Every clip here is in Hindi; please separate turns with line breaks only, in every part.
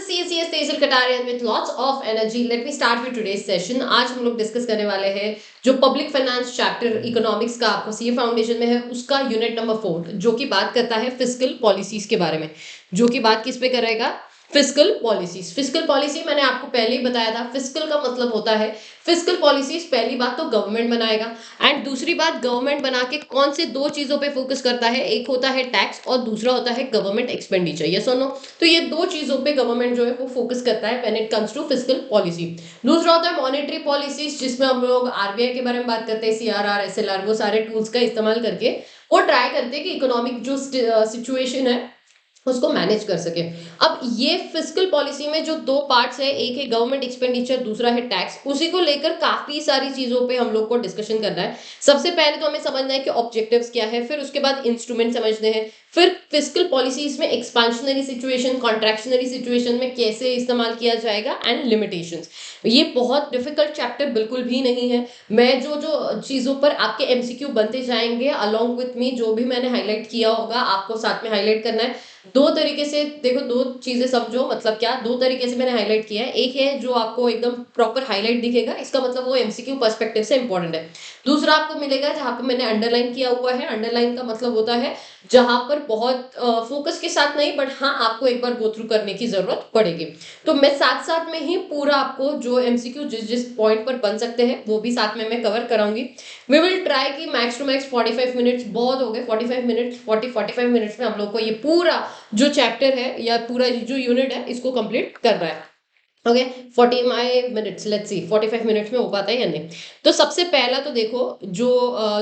CCS Tejas Kataria with lots of energy. Let me start with today's session. आज हम लोग डिस्कस करने वाले हैं जो पब्लिक फाइनेंस चैप्टर इकोनॉमिक्स का आपको सीए फाउंडेशन में है उसका यूनिट नंबर 4 जो कि बात करता है फिस्कल पॉलिसीज के बारे में, जो कि बात किस पे करेगा? Fiscal policies. फिस्कल पॉलिसी मैंने आपको पहले ही बताया था, फिस्कल का मतलब होता है फिस्कल पॉलिसीज। पहली बात तो गवर्नमेंट बनाएगा एंड दूसरी बात गवर्नमेंट बना के कौन से दो चीजों पे फोकस करता है, एक होता है टैक्स और दूसरा होता है गवर्नमेंट एक्सपेंडिचर। यस और नो? तो ये दो चीजों पे गवर्नमेंट जो है वो फोकस करता है when it comes to fiscal policy. दूसरा होता है मॉनेटरी पॉलिसीज, जिसमें हम लोग आरबीआई के बारे में बात करते हैं, सीआरआर, एसएलआर, वो सारे टूल्स का इस्तेमाल करके वो ट्राई करते हैं कि इकोनॉमिक जो सिचुएशन है उसको मैनेज कर सके। अब ये फिस्कल पॉलिसी में जो दो पार्ट्स है, एक है गवर्नमेंट एक्सपेंडिचर, दूसरा है टैक्स, उसी को लेकर काफी सारी चीजों पे हम लोग को डिस्कशन करना है। सबसे पहले तो हमें समझना है कि ऑब्जेक्टिव्स क्या है, फिर उसके बाद इंस्ट्रूमेंट समझने हैं, फिर फिस्कल पॉलिसीज में एक्सपांशनरी सिचुएशन, कॉन्ट्रैक्शनरी सिचुएशन में कैसे इस्तेमाल किया जाएगा एंड लिमिटेशंस। ये बहुत डिफिकल्ट चैप्टर बिल्कुल भी नहीं है। मैं जो जो चीजों पर आपके एमसीक्यू बनते जाएंगे अलोंग विथ मी, जो भी मैंने हाईलाइट किया होगा आपको साथ में हाईलाइट करना है। दो तरीके से देखो, दो चीजें समझो, मतलब क्या, दो तरीके से मैंने हाईलाइट किया है। एक है जो आपको एकदम प्रॉपर हाईलाइट दिखेगा, इसका मतलब वो एमसीक्यू पर्सपेक्टिव से इंपॉर्टेंट है। दूसरा आपको मिलेगा जहां पे मैंने अंडरलाइन किया हुआ है। अंडरलाइन का मतलब होता है जहां पर बहुत फोकस के साथ नहीं, बट हाँ आपको एक बार गो थ्रू करने की जरूरत पड़ेगी। तो मैं साथ साथ में ही पूरा आपको जो एमसीक्यू जिस जिस पॉइंट पर बन सकते हैं वो भी साथ में मैं कवर कराऊंगी। वी विल ट्राई कि मैक्स टू मैक्स 45 मिनट्स, बहुत हो गए 45 मिनट्स, 45 मिनट्स में हम लोग को ये पूरा जो चैप्टर है या पूरा जो यूनिट है इसको कंप्लीट करना है। Okay, 40 my minutes, let's see 45 minutes में हो पाता है या नहीं। तो सबसे पहला तो देखो, जो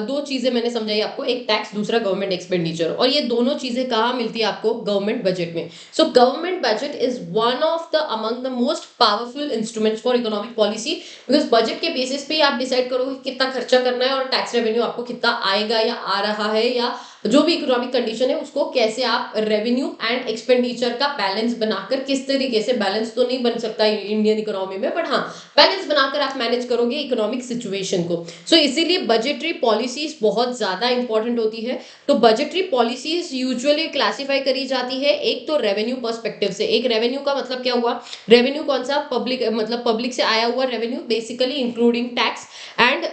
दो चीजें मैंने समझाई आपको, एक टैक्स, दूसरा गवर्नमेंट एक्सपेंडिचर, और ये दोनों चीजें कहाँ मिलती है आपको? गवर्नमेंट बजट में। So government budget is one of the among the most powerful instruments for economic policy, because budget के बेसिस पे ही आप डिसाइड करोगे कितना खर्चा करना है और टैक्स रेवेन्यू आपको कितना आएगा या आ रहा है, या जो भी इकोनॉमिक कंडीशन है उसको कैसे आप रेवेन्यू एंड एक्सपेंडिचर का बैलेंस बनाकर, किस तरीके से, बैलेंस तो नहीं बन सकता इंडियन इकोनॉमी में, बट हाँ बैलेंस बनाकर आप मैनेज करोगे इकोनॉमिक सिचुएशन को। सो इसीलिए बजटरी पॉलिसीज बहुत ज्यादा इंपॉर्टेंट होती है। तो बजटरी पॉलिसीज यूजुअली क्लासिफाई करी जाती है एक तो रेवेन्यू पर्सपेक्टिव से। एक रेवेन्यू का मतलब क्या हुआ? रेवेन्यू कौन सा? पब्लिक, मतलब पब्लिक से आया हुआ revenue, basically including tax and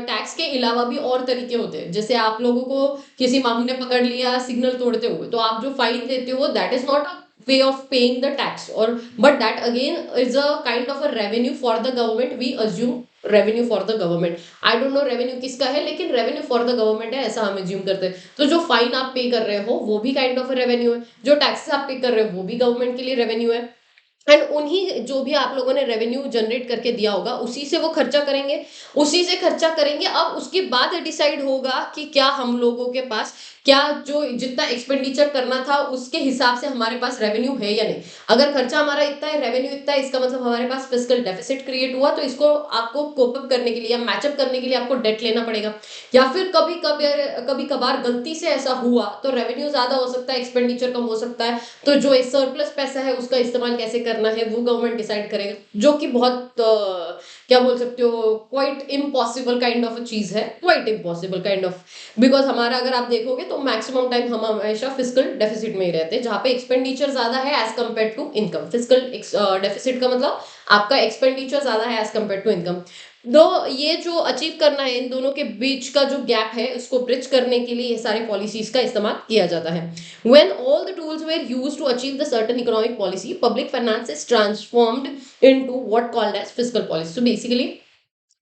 tax के अलावा भी और तरीके होते हैं। जैसे आप लोगों को किसी मामू ने पकड़ लिया सिग्नल तोड़ते हुए, तो आप जो फाइन देते हो that is not a way of paying the tax, or but that again is a kind of a revenue for the government. We assume revenue for the government. I don't know revenue किसका है, लेकिन revenue for the government है, ऐसा हम assume करते हैं। तो जो फाइन आप पे कर रहे हो वो भी kind of a revenue है, जो टैक्सेस आप पे कर रहे हो वो भी गवर्नमेंट के लिए रेवेन्यू है। एंड उन्हीं जो भी आप लोगों ने रेवेन्यू जनरेट करके दिया होगा उसी से वो खर्चा करेंगे, उसी से खर्चा करेंगे। अब उसके बाद डिसाइड होगा कि क्या हम लोगों के पास, क्या जो जितना एक्सपेंडिचर करना था उसके हिसाब से हमारे पास रेवेन्यू है या नहीं। अगर खर्चा हमारा इतना है, रेवेन्यू इतना है, इसका मतलब हमारे पास फिस्कल डेफिसिट क्रिएट हुआ, तो इसको आपको कोप अप करने के लिए या मैचअप करने के लिए आपको डेट लेना पड़ेगा। या फिर कभी कभार गलती से ऐसा हुआ तो रेवेन्यू ज्यादा हो सकता है, एक्सपेंडिचर कम हो सकता है, तो जो सरप्लस पैसा है उसका इस्तेमाल कैसे करना है वो गवर्नमेंट डिसाइड करेगा, जो कि बहुत क्या बोल सकते हो, क्वाइट इम्पॉसिबल काइंड ऑफ चीज है, quite impossible kind of. Because हमारा अगर आप देखोगे तो मैक्सिमम टाइम हम हमेशा फिस्कल डेफिसिट में ही रहते हैं, जहां पे एक्सपेंडिचर ज्यादा है as compare to income. Fiscal deficit का मतलब आपका एक्सपेंडिचर ज्यादा है एज कंपेयर टू इनकम। दो, ये जो अचीव करना है, इन दोनों के बीच का जो गैप है उसको ब्रिज करने के लिए ये सारी पॉलिसीज का इस्तेमाल किया जाता है। When all the tools were used to achieve the certain economic policy, public finance is transformed into what called as fiscal policy. So basically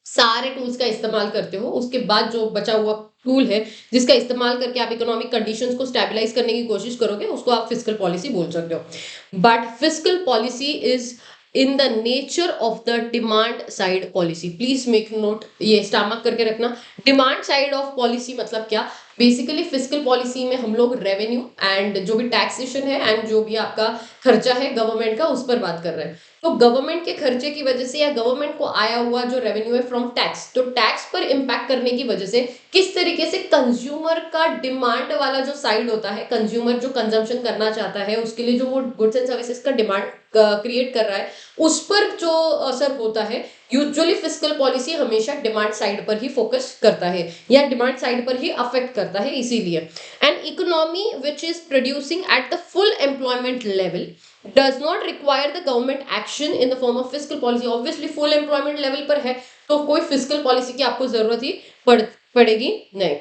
सारे टूल्स का इस्तेमाल करते हो, उसके बाद जो बचा हुआ टूल है जिसका इस्तेमाल करके आप इकोनॉमिक कंडीशंस को स्टेबलाइज करने की कोशिश करोगे उसको आप फिस्कल पॉलिसी बोल सकते हो। But fiscal policy is in the nature of the demand side policy. Please make note, ये स्टामक करके रखना। डिमांड साइड ऑफ पॉलिसी मतलब क्या? बेसिकली फिस्कल पॉलिसी में हम लोग रेवेन्यू एंड जो भी टैक्सेशन है एंड जो भी आपका खर्चा है गवर्नमेंट का, उस पर बात कर रहे हैं। तो गवर्नमेंट के खर्चे की वजह से या गवर्नमेंट को आया हुआ जो रेवेन्यू है फ्रॉम टैक्स, तो टैक्स पर इम्पैक्ट करने की वजह से किस तरीके से कंज्यूमर का डिमांड वाला जो साइड होता है, कंज्यूमर जो कंजम्पशन करना चाहता है उसके लिए जो वो गुड्स एंड सर्विसेज का डिमांड क्रिएट कर रहा है, उस पर जो असर होता है। यूजुअली फिस्कल पॉलिसी हमेशा डिमांड साइड पर ही फोकस करता है या डिमांड साइड पर ही अफेक्ट करता है, इसीलिए an economy which is producing at the full employment level does not require the government action in the form of fiscal policy. Obviously full employment level पर है तो कोई fiscal policy की आपको जरूरत ही पड़ेगी नहीं।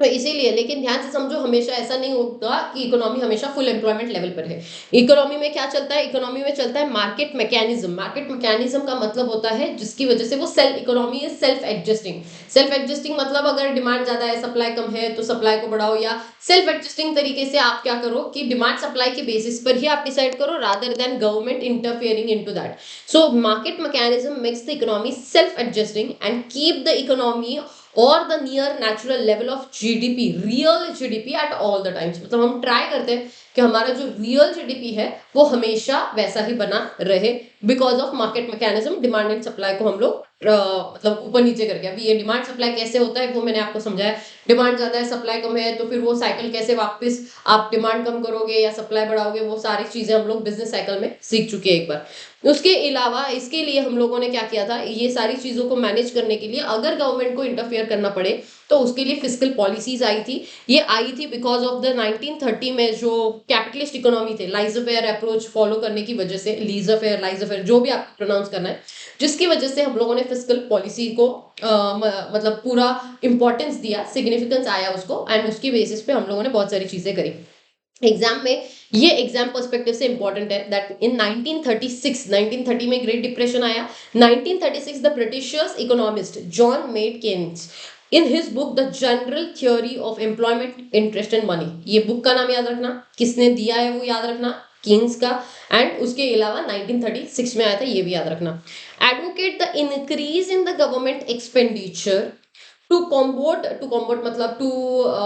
तो इसीलिए, लेकिन ध्यान से समझो, हमेशा ऐसा नहीं होगा कि इकोनॉमी हमेशा फुल एम्प्लॉयमेंट लेवल पर है। इकोनॉमी में क्या चलता है? इकोनॉमी में चलता है मार्केट मैकेनिज्म। मार्केट मैकेनिज्म का मतलब होता है जिसकी वजह से वो economy is self adjusting. Self adjusting मतलब अगर डिमांड ज्यादा है, सप्लाई कम है, तो सप्लाई को बढ़ाओ, या सेल्फ एडजस्टिंग तरीके से आप क्या करो कि डिमांड सप्लाई के बेसिस पर ही आप डिसाइड करो rather than government interfering into that. So market mechanism makes the economy self adjusting and keep the economy और the near natural level of GDP, real GDP at all the times. मतलब हम ट्राई करते हैं कि हमारा जो रियल जीडीपी है वो हमेशा वैसा ही बना रहे, because of market mechanism. Demand and supply को हम लोग मतलब ऊपर नीचे करके, अभी ये डिमांड सप्लाई कैसे होता है वो मैंने आपको समझाया। डिमांड ज्यादा है, सप्लाई कम है, तो फिर वो साइकिल कैसे वापस आप डिमांड कम करोगे या सप्लाई बढ़ाओगे, वो सारी चीजें हम लोग बिजनेस साइकिल में सीख चुके हैं एक बार। उसके अलावा इसके लिए हम लोगों ने क्या किया था, ये सारी चीजों को मैनेज करने के लिए अगर गवर्नमेंट को इंटरफेयर करना पड़े तो उसके लिए फिस्कल पॉलिसीज आई थी। ये आई थी बिकॉज ऑफ द 1930 में जो कैपिटलिस्ट इकोनॉमी थे, लाइजर अप्रोच फॉलो करने की वजह से, लाइजर जो भी आपको प्रोनाउंस करना है, जिसकी वजह से हम लोगों ने फिस्कल पॉलिसी को मतलब पूरा इंपॉर्टेंस दिया, सिग्निफिकेंस आया उसको, एंड उसकी बेसिस पे हम लोगों ने बहुत सारी चीजें करी। एग्जाम में ये एग्जाम पर्सपेक्टिव से इंपॉर्टेंट है दैट इन 1930 में ग्रेट डिप्रेशन आया। 1936 the Britishers economist John Maynard Keynes in his book the general theory of employment, interest and money, ये बुक का नाम याद रखना, किसने दिया है वो याद रखना, केन्स का। एंड उसके अलावा 1936 में आया था, ये भी याद रखना। Advocate the increase in the government expenditure to combat मतलब to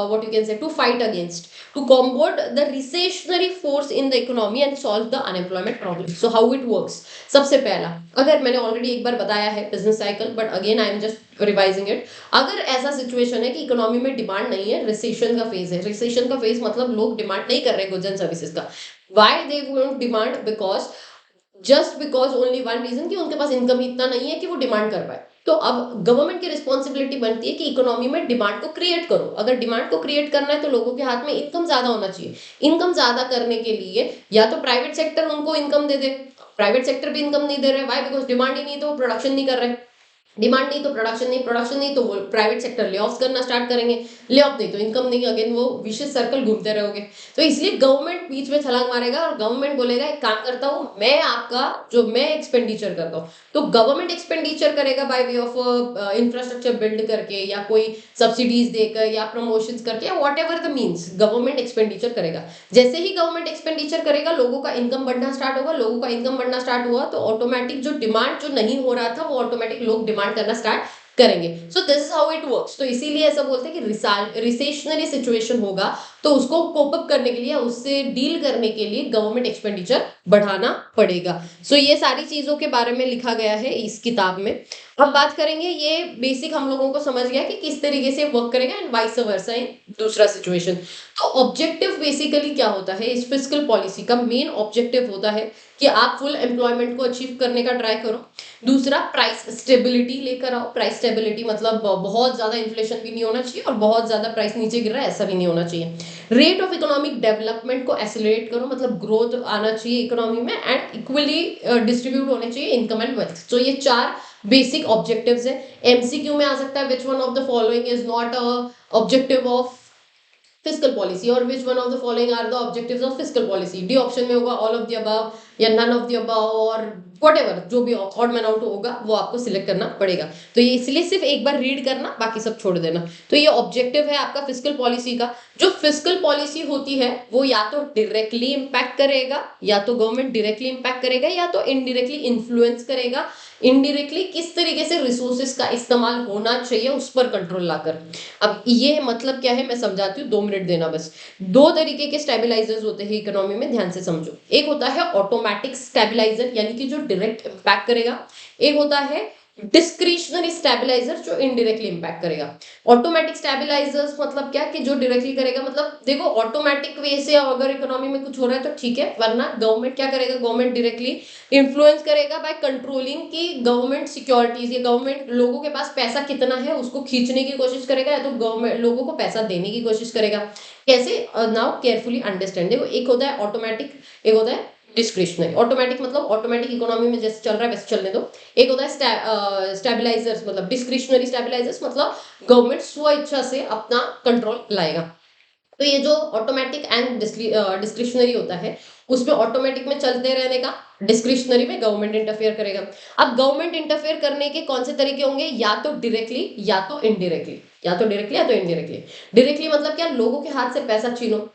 what you can say, to fight against, to combat the recessionary force in the economy and solve the unemployment problem. So how it works? सबसे पहला, अगर मैंने ऑलरेडी एक बार बताया है business cycle, but again I am just revising it. अगर ऐसा सिचुएशन है कि इकोनॉमी में डिमांड नहीं है, रिसेशन का फेज है, रिसेशन का फेज मतलब लोग डिमांड नहीं कर रहे गुड्स एंड सर्विसेज का। Why they won't demand? Because only one reason कि उनके पास इनकम इतना नहीं है कि वो डिमांड कर पाए। तो अब गवर्नमेंट की रिस्पॉन्सिबिलिटी बनती है कि इकोनॉमी में डिमांड को क्रिएट करो। अगर डिमांड को क्रिएट करना है तो लोगों के हाथ में इनकम ज्यादा होना चाहिए। इनकम ज्यादा करने के लिए या तो प्राइवेट सेक्टर उनको इनकम दे दे, प्राइवेट सेक्टर भी इनकम नहीं दे रहे, वाई? बिकॉज डिमांड ही नहीं, तो वो प्रोडक्शन नहीं कर रहे। डिमांड नहीं तो प्रोडक्शन नहीं, प्रोडक्शन नहीं तो वो प्राइवेट सेक्टर ले ऑफ करना स्टार्ट करेंगे, ले ऑफ नहीं तो इनकम नहीं, अगेन वो विशेष सर्कल घूमते रहोगे। तो इसलिए गवर्नमेंट बीच में छलांग मारेगा और गवर्नमेंट बोलेगा एक काम करता हूँ मैं, आपका जो मैं एक्सपेंडिचर करता हूँ, तो गवर्नमेंट एक्सपेंडिचर करेगा bye way of infrastructure build करके या कोई सब्सिडीज देकर या प्रमोशंस करके या what ever the means, government expenditure करेगा। जैसे ही गवर्नमेंट एक्सपेंडिचर करेगा लोगों का इनकम बढ़ना स्टार्ट होगा, लोगों का इनकम बढ़ना स्टार्ट हुआ तो ऑटोमेटिक जो डिमांड जो नहीं हो रहा था वो ऑटोमेटिक लोग डिमांड करना स्टार्ट करेंगे। सो this is how it works. तो इसीलिए ऐसा बोलते हैं कि रिसेशनरी सिचुएशन होगा तो उसको कोप अप करने के लिए, उससे डील करने के लिए गवर्नमेंट एक्सपेंडिचर बढ़ाना पड़ेगा। सो ये सारी चीजों के बारे में लिखा गया है इस किताब में। अब बात करेंगे, ये बेसिक हम लोगों को समझ गया कि किस तरीके से वर्क करेगा एंड वाइस वर्सा इन दूसरा सिचुएशन। तो ऑब्जेक्टिव बेसिकली क्या होता है इस फिस्कल पॉलिसी का? मेन ऑब्जेक्टिव होता है कि आप फुल एम्प्लॉयमेंट को अचीव करने का ट्राई करो। दूसरा, प्राइस स्टेबिलिटी लेकर आओ। प्राइस स्टेबिलिटी मतलब बहुत ज्यादा इन्फ्लेशन भी नहीं होना चाहिए और बहुत ज्यादा प्राइस नीचे गिर रहा है ऐसा भी नहीं होना चाहिए। रेट ऑफ इकोनॉमिक डेवलपमेंट को एक्सेलरेट करो, मतलब ग्रोथ आना चाहिए इकोनॉमी में एंड इक्वली डिस्ट्रीब्यूट होने चाहिए इनकम एंड वेल्थ। तो ये चार बेसिक ऑब्जेक्टिव्स है। एमसीक्यू में आ सकता है which one of the following is not a objective of fiscal policy और which one of the following are the objectives of fiscal policy. D option में होगा ऑल ऑफ द अबव या नन ऑफ द अबव और व्हाटएवर, जो भी ऑड मैन आउट होगा वो आपको सिलेक्ट करना पड़ेगा। तो ये इसलिए सिर्फ एक बार रीड करना, बाकी सब छोड़ देना। तो ये ऑब्जेक्टिव है आपका फिस्कल पॉलिसी का। जो फिस्कल पॉलिसी होती है वो या तो डायरेक्टली इंपैक्ट करेगा, या तो गवर्नमेंट डायरेक्टली इंपैक्ट करेगा, या तो इनडायरेक्टली इन्फ्लुएंस करेगा। इनडायरेक्टली किस तरीके से रिसोर्सेज का इस्तेमाल होना चाहिए उस पर कंट्रोल लाकर। अब ये मतलब क्या है मैं समझाती हूँ, 2 मिनट देना बस। 2 तरीके के स्टेबलाइजर्स होते हैं इकोनॉमी में, ध्यान से समझो। एक होता है ऑटोमेटिक स्टेबलाइजर, यानी कि जो डायरेक्ट इम्पैक्ट करेगा, एक होता है डिस्क्रिशनरी स्टेबलाइजर जो इनडायरेक्टली इम्पैक्ट करेगा। ऑटोमेटिक स्टेबलाइजर्स मतलब क्या कि जो डायरेक्टली करेगा, मतलब देखो ऑटोमेटिक वे से अगर इकोनॉमी में कुछ हो रहा है तो ठीक है, वरना गवर्नमेंट क्या करेगा, गवर्नमेंट डायरेक्टली इन्फ्लुएंस करेगा बाय कंट्रोलिंग की गवर्नमेंट सिक्योरिटीज या गवर्नमेंट लोगों के पास पैसा कितना है उसको खींचने की कोशिश करेगा या तो गवर्नमेंट लोगों को पैसा देने की कोशिश करेगा। कैसे, नाउ केयरफुली अंडरस्टैंड। देखो एक होता है ऑटोमेटिक, एक होता है डिस्क्रिशनरी। ऑटोमेटिक मतलब ऑटोमेटिक इकोनॉमी में जैसे चल रहा है वैसे चलने दो। एक होता है स्टेबलाइजर्स मतलब डिस्क्रिशनरी स्टेबलाइजर्स, मतलब गवर्नमेंट स्व इच्छा से अपना कंट्रोल लाएगा। तो ये जो ऑटोमेटिक एंड डिस्क्रिशनरी होता है उसमें ऑटोमेटिक में चलते रहने का, डिस्क्रिशनरी में गवर्नमेंट इंटरफेयर करेगा। अब गवर्नमेंट इंटरफेयर करने के कौन से तरीके होंगे, या तो डायरेक्टली या तो इनडायरेक्टली, या तो डायरेक्टली या तो इनडायरेक्टली। डायरेक्टली मतलब क्या, लोगों के हाथ से पैसा छीनो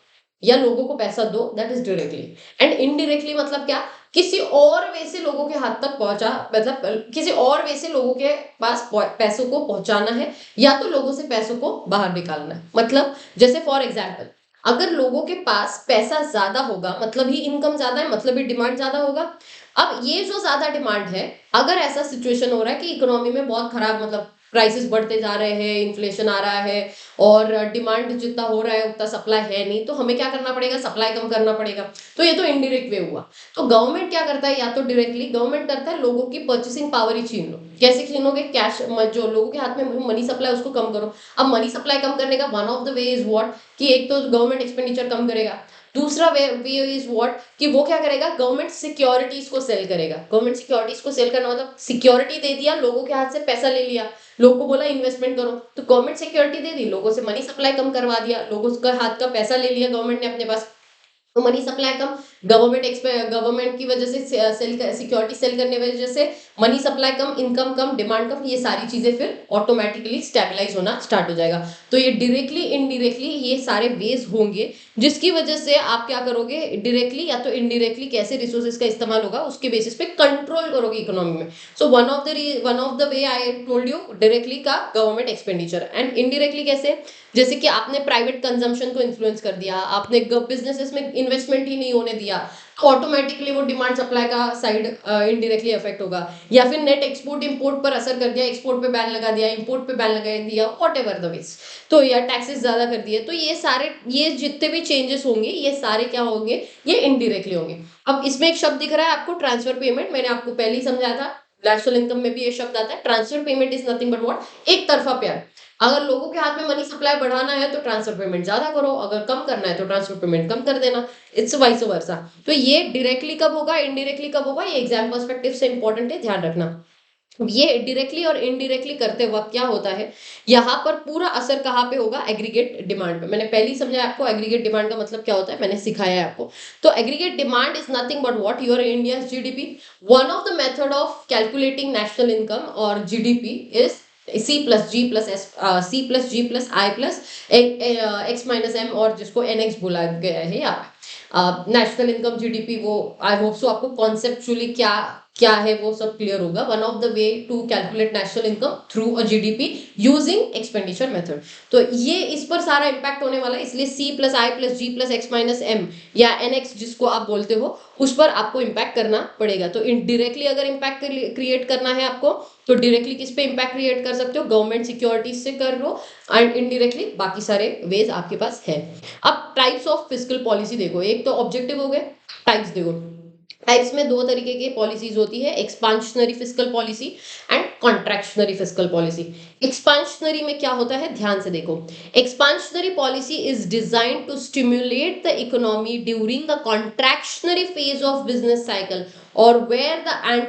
या लोगों को पैसा दो, that is directly. And indirectly मतलब क्या, किसी और वे से लोगों के हाथ तक पहुंचा, मतलब किसी और वे से लोगों के पास पैसों को पहुंचाना है या तो लोगों से पैसों को बाहर निकालना है। मतलब जैसे फॉर एग्जाम्पल, अगर लोगों के पास पैसा ज्यादा होगा मतलब ही इनकम ज्यादा है, मतलब ही डिमांड ज्यादा होगा। अब ये जो ज्यादा डिमांड है, अगर ऐसा सिचुएशन हो रहा है कि इकोनॉमी में बहुत खराब, मतलब प्राइसेस बढ़ते जा रहे हैं, इन्फ्लेशन आ रहा है और डिमांड जितना हो रहा है उतना सप्लाई है नहीं, तो हमें क्या करना पड़ेगा, सप्लाई कम करना पड़ेगा। तो ये तो इनडायरेक्ट वे हुआ। तो गवर्नमेंट क्या करता है, या तो डायरेक्टली गवर्नमेंट करता है लोगों की परचेसिंग पावर ही छीन लो। कैसे छीनोगे, कैश जो लोगों के हाथ में मनी सप्लाई उसको कम करो। अब मनी सप्लाई कम करने का one of the way is what, कि एक तो गवर्नमेंट एक्सपेंडिचर कम करेगा। दूसरा वे इज व्हाट, कि वो क्या करेगा, गवर्नमेंट सिक्योरिटीज को सेल करेगा। गवर्नमेंट सिक्योरिटीज को सेल करना मतलब सिक्योरिटी दे दिया, लोगों के हाथ से पैसा ले लिया, लोगों को बोला इन्वेस्टमेंट करो, तो गवर्नमेंट सिक्योरिटी दे दी, लोगों से मनी सप्लाई कम करवा दिया, लोगों का हाथ का पैसा ले लिया गवर्नमेंट ने अपने पास, तो मनी सप्लाई कम। गवर्नमेंट की वजह से सेल सिक्योरिटी सेल करने की वजह से मनी सप्लाई कम, इनकम कम, डिमांड कम, ये सारी चीजें फिर ऑटोमेटिकली स्टेबलाइज होना स्टार्ट हो जाएगा। तो ये डायरेक्टली इनडायरेक्टली ये सारे वेज होंगे जिसकी वजह से आप क्या करोगे, डायरेक्टली या तो इनडायरेक्टली कैसे रिसोर्सेज का इस्तेमाल होगा उसके बेसिस पे कंट्रोल करोगे इकोनॉमी में। So one of the way I told you, directly का गवर्नमेंट एक्सपेंडिचर, एंड इनडायरेक्टली कैसे, जैसे कि आपने प्राइवेट कंजम्पशन को इन्फ्लुएंस कर दिया, आपने बिजनेसेस में इन्वेस्टमेंट ही नहीं होने दिया, तो ऑटोमेटिकली वो डिमांड सप्लाई का साइड इनडायरेक्टली इफेक्ट होगा। या फिर नेट एक्सपोर्ट इंपोर्ट पर असर कर दिया, एक्सपोर्ट पे बैन लगा दिया, इंपोर्ट पे बैन लगा दिया, वॉट एवर द वेज, तो या टैक्सेस ज्यादा कर दिए, तो ये सारे, ये जितने भी चेंजेस होंगे ये सारे क्या होंगे, ये इनडायरेक्टली होंगे। अब इसमें एक शब्द दिख रहा है आपको, ट्रांसफर पेमेंट, मैंने आपको पहले ही समझाया था, नेशनल इनकम में भी ये शब्द आता है। Transfer payment is nothing but what, एक तरफा प्यार। अगर लोगों के हाथ में मनी सप्लाई बढ़ाना है तो ट्रांसफर पेमेंट ज्यादा करो, अगर कम करना है तो ट्रांसफर पेमेंट कम कर देना, इट्स वाइस वर्सा। तो ये डायरेक्टली कब होगा, इनडायरेक्टली कब होगा, ये एग्जाम पर्सपेक्टिव से इंपॉर्टेंट है, ध्यान रखना। ये डायरेक्टली और इनडायरेक्टली करते वक्त क्या होता है, यहाँ पर पूरा असर कहाँ पे होगा, एग्रीगेट डिमांड पे। मैंने पहले ही समझाया आपको एग्रीगेट डिमांड का मतलब क्या होता है, मैंने सिखाया है आपको। तो aggregate demand is nothing but what, your India GDP. One of the method of calculating national income और GDP is C plus G plus I plus X minus M, और जिसको एनएक्स बोला गया है यहाँ पे। नेशनल इनकम जीडीपी, वो आई होप सो आपको कॉन्सेप्चुअली क्या क्या है वो सब क्लियर होगा। One of the way to calculate national income through a GDP using expenditure method. तो ये इस पर सारा इंपैक्ट होने वाला है, इसलिए C plus I plus G plus X minus M या एन एक्स जिसको आप बोलते हो उस पर आपको इम्पैक्ट करना पड़ेगा। तो इनडायरेक्टली अगर इम्पैक्ट क्रिएट करना है आपको, तो डायरेक्टली किस पे इम्पैक्ट क्रिएट कर सकते हो, गवर्नमेंट सिक्योरिटीज से कर लो, एंड इनडायरेक्टली बाकी सारे वेज आपके पास है। अब टाइप्स ऑफ फिस्कल पॉलिसी देखो, एक तो ऑब्जेक्टिव हो गए, टाइप्स देखो। टाइप्स में दो तरीके की पॉलिसीज होती है, expansionary fiscal policy and contractionary fiscal policy. Expansionary में क्या होता है, ध्यान से देखो। Expansionary policy is designed to stimulate the economy during the contractionary phase of business cycle और where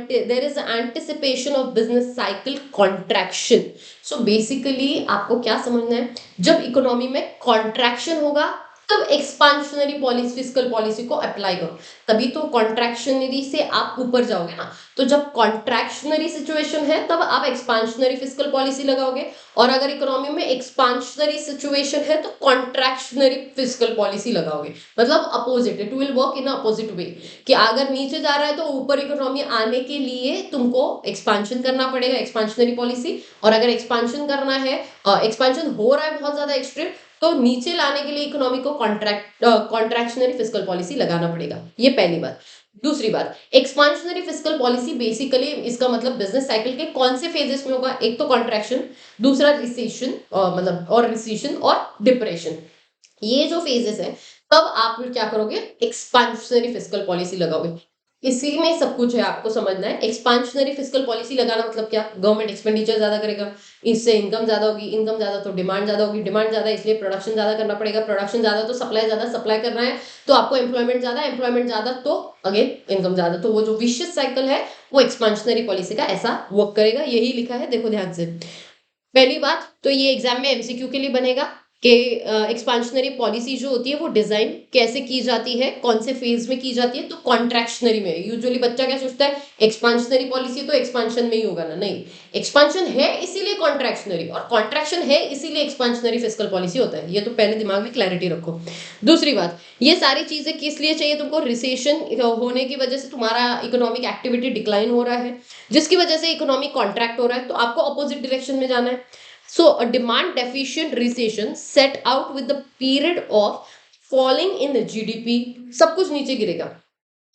there is anticipation of business cycle contraction. So basically आपको क्या समझना है, जब इकोनॉमी में कॉन्ट्रैक्शन होगा तब एक्सपांशनरी पॉलिसी फिस्कल पॉलिसी को अप्लाई करो, तभी तो कॉन्ट्रैक्शनरी से आप ऊपर जाओगे ना। तो जब कॉन्ट्रैक्शनरी सिचुएशन है तब आप एक्सपांशनरी फिस्कल पॉलिसी लगाओगे, और अगर इकोनॉमी में एक्सपांशनरी सिचुएशन है तो कॉन्ट्रैक्शनरी फिस्कल पॉलिसी लगाओगे। मतलब opposite, it will work in opposite way, कि अगर नीचे जा रहा है तो ऊपर इकोनॉमी आने के लिए तुमको एक्सपांशन करना पड़ेगा, एक्सपांशनरी पॉलिसी। और अगर एक्सपांशन करना है, एक्सपांशन हो रहा है बहुत ज्यादा एक्सट्रीम, तो नीचे लाने के लिए इकोनॉमी को कॉन्ट्रैक्शनरी फिस्कल पॉलिसी लगाना पड़ेगा। ये पहली बात। दूसरी बात, एक्सपांशनरी फिस्कल पॉलिसी बेसिकली इसका मतलब बिजनेस साइकिल के कौन से फेजेस में होगा? एक तो कॉन्ट्रैक्शन, दूसरा रिसेशन, मतलब और रिसेशन और डिप्रेशन। ये जो फेजेस है, तब आप फिर क्या करोगे? एक्सपांशनरी फिस्कल पॉलिसी लगाओगे। इसी में सब कुछ है, आपको समझना है। एक्सपांशनरी फिस्कल पॉलिसी लगाना मतलब क्या? गवर्नमेंट एक्सपेंडिचर ज्यादा करेगा, इससे इनकम ज्यादा होगी, इनकम ज्यादा तो डिमांड ज्यादा होगी, डिमांड ज्यादा इसलिए प्रोडक्शन ज्यादा करना पड़ेगा, प्रोडक्शन ज्यादा तो सप्लाई ज्यादा, सप्लाई करना है तो आपको एम्प्लॉयमेंट ज्यादा तो अगेन इनकम ज्यादा। तो वो जो विशियस साइकिल है वो एक्सपांशनरी पॉलिसी का ऐसा वर्क करेगा। यही लिखा है, देखो ध्यान से। पहली बात तो ये एग्जाम में एमसीक्यू के लिए बनेगा कि एक्सपांशनरी पॉलिसी जो होती है वो डिजाइन कैसे की जाती है, कौन से फेज में की जाती है? तो कॉन्ट्रैक्शनरी में। यूजुअली बच्चा क्या सोचता है, एक्सपांशनरी पॉलिसी तो एक्सपांशन में ही होगा ना। नहीं, एक्सपांशन है इसीलिए कॉन्ट्रैक्शनरी, और कॉन्ट्रैक्शन है इसीलिए एक्सपांशनरी फिस्कल पॉलिसी होता है। ये तो पहले दिमाग में क्लैरिटी रखो। दूसरी बात, ये सारी चीजें किस लिए चाहिए तुमको? रिसेशन होने की वजह से तुम्हारा इकोनॉमिक एक्टिविटी डिक्लाइन हो रहा है, जिसकी वजह से इकोनॉमिक कॉन्ट्रैक्ट हो रहा है, तो आपको अपोजिट डायरेक्शन में जाना है। So a demand deficient recession set out with the period of falling in GDP, सब कुछ नीचे गिरेगा।